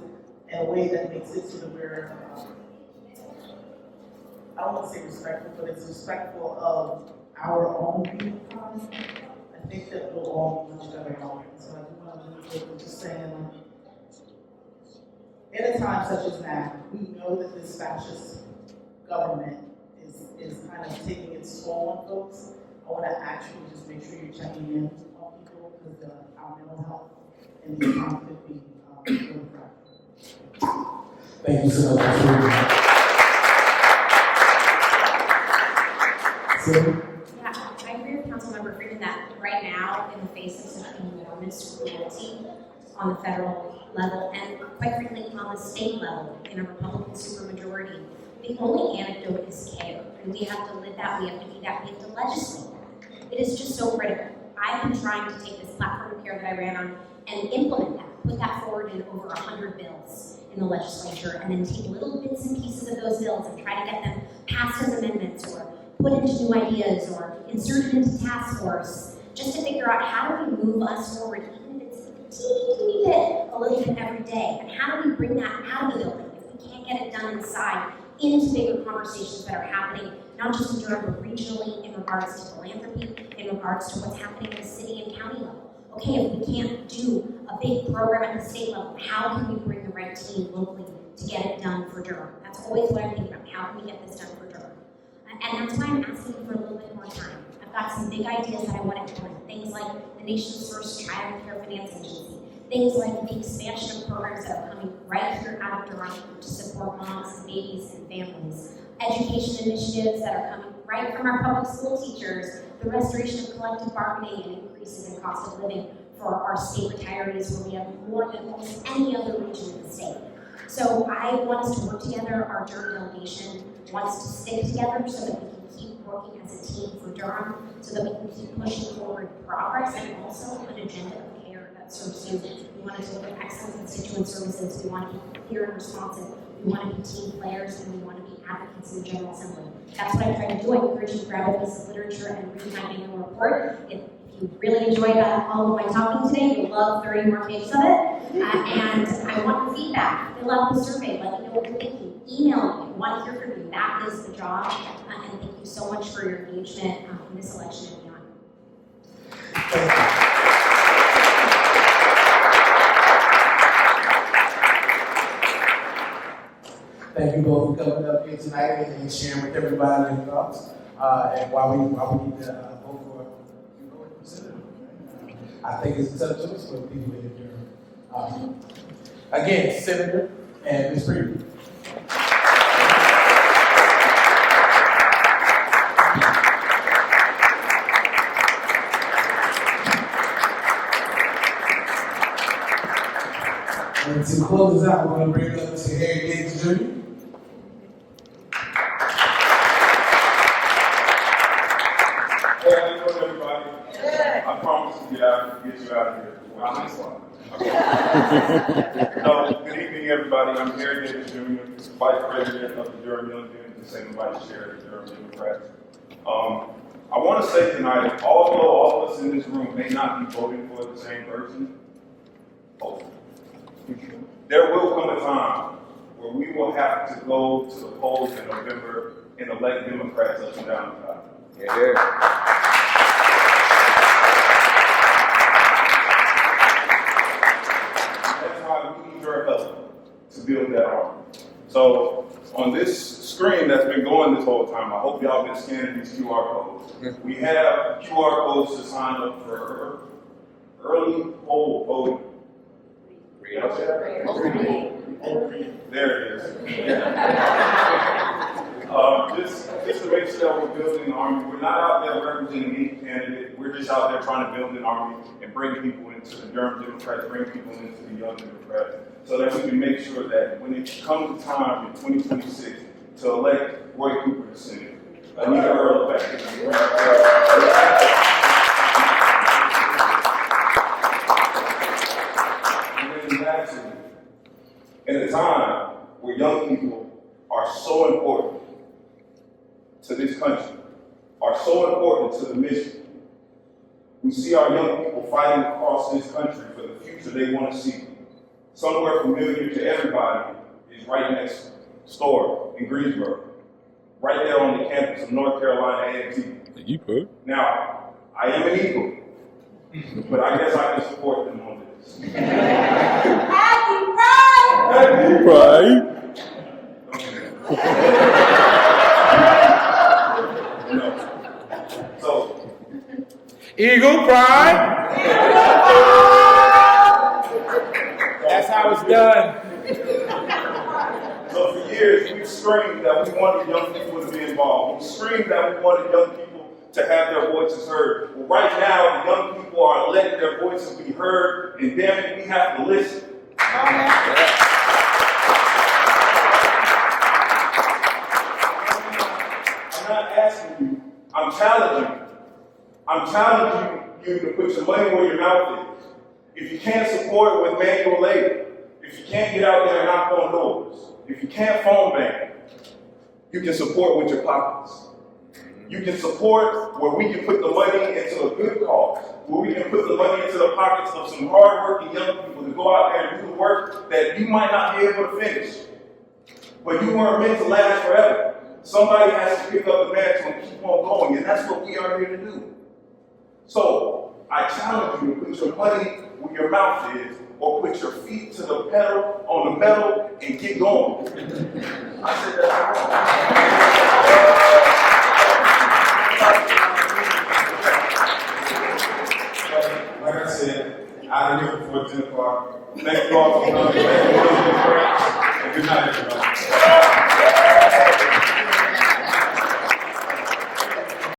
Speaker 9: in a way that makes it so that we're, I don't want to say respectful, but it's respectful of our own viewpoints, I think that we'll all be much better off. So I do want to leave with just saying, in a time such as now, we know that this fascist government is kind of taking its toll on folks. I want to actually just make sure you're checking in on people because our mental health and the economy could be really fragile.
Speaker 1: Thank you so much.
Speaker 8: Yeah, I agree with Councilmember Freeman that right now, in the face of such enormous cruelty on the federal level and quite frankly on the state level in a Republican supermajority, the only antidote is care. And we have to live that, we have to be that, we have to legislate that. It is just so critical. I've been trying to take this platform of care that I ran on and implement that, put that forward in over 100 bills in the legislature, and then take little bits and pieces of those bills and try to get them passed as amendments or put into new ideas or inserted into task force, just to figure out how do we move us forward, even if it's a teeny bit, a little bit every day, and how do we bring that out of the building if we can't get it done inside, into bigger conversations that are happening, not just in Durham, but regionally in regards to philanthropy, in regards to what's happening at the city and county level. Okay, if we can't do a big program at the state level, how can we bring the right team locally to get it done for Durham? That's always what I'm thinking about, how can we get this done for Durham? And that's why I'm asking for a little bit more time. I've got some big ideas that I want to implement, things like the nation's first child care finance agency, things like the expansion of programs that are coming right here out of Durham to support moms and babies and families, education initiatives that are coming right from our public school teachers, the restoration of collective bargaining and increases in cost of living for our state retirees where we have more than almost any other region in the state. So I want us to work together. Our Durham delegation wants to stick together so that we can keep working as a team for Durham, so that we can keep pushing forward progress and also an agenda of care that serves you. We want to deliver excellent constituent services. We want to be clear and responsive. We want to be team players, and we want to be advocates in the General Assembly. That's what I try to do. I encourage you to grab a piece of literature and read my annual report. If you really enjoyed all of my talking today, you'll love 30 more pages of it. And I want your feedback. Fill out the survey. Let me know what you're thinking. Email me. I want to hear from you. That is the job. And thank you so much for your engagement in this election and beyond.
Speaker 1: Thank you both for coming up here tonight and sharing with everybody your thoughts. And why we need to vote for a representative. I think it's a tough choice for people in here. Again, Senator and Ms. Freeman. And to close us out, we're going to bring up Mr. Harry Davis Jr.
Speaker 2: Hey, how you doing, everybody? I promise to get you out of here. No, good evening, everybody. I'm Harry Davis Jr., Vice President of the Durham Young Democrats and Vice Chair of the Durham Democrats. I want to say tonight, although all of us in this room may not be voting for the same person, there will come a time where we will have to go to the polls in November and elect Democrats up and down the ballot. Yeah. That's why we need your help to build that army. So on this screen that's been going this whole time, I hope y'all been scanning these QR codes. We have QR codes to sign up for early poll voting. There it is. Just to make sure that we're building an army. We're not out there representing any candidate. We're just out there trying to build an army and bring people into the Durham Democrats, bring people into the Young Democrats, so that we can make sure that when it comes time in 2026 to elect Roy Cooper to Senate, Anita Earl back. And then lastly, at a time where young people are so important to this country, are so important to the mission, we see our young people fighting across this country for the future they want to see. Somewhere familiar to everybody is right next door in Greensboro, right there on the campus of North Carolina A&T. Now, I am an Eagle, but I guess I can support them on this.
Speaker 8: Happy Pride!
Speaker 2: Happy Pride! So,
Speaker 7: Eagle Pride. That's how it's done.
Speaker 2: So for years, we've screamed that we wanted young people to be involved. We've screamed that we wanted young people to have their voices heard. Well, right now, the young people are letting their voices be heard, and damn it, we have to listen. I'm not asking you, I'm challenging you. I'm challenging you to put your money where your mouth is. If you can't support with manual labor, if you can't get out there and knock on doors, if you can't phone bank, you can support with your pockets. You can support where we can put the money into a good cause, where we can put the money into the pockets of some hardworking young people to go out there and do the work that you might not be able to finish. But you weren't meant to last forever. Somebody has to pick up the mantle and keep on going, and that's what we are here to do. So, I challenge you to put your money where your mouth is, or put your feet to the pedal on the metal and get going. I said that wrong. Like I said, out of here before 10 o'clock. Thank you all for coming. Thank you all for the great. And good night, everybody.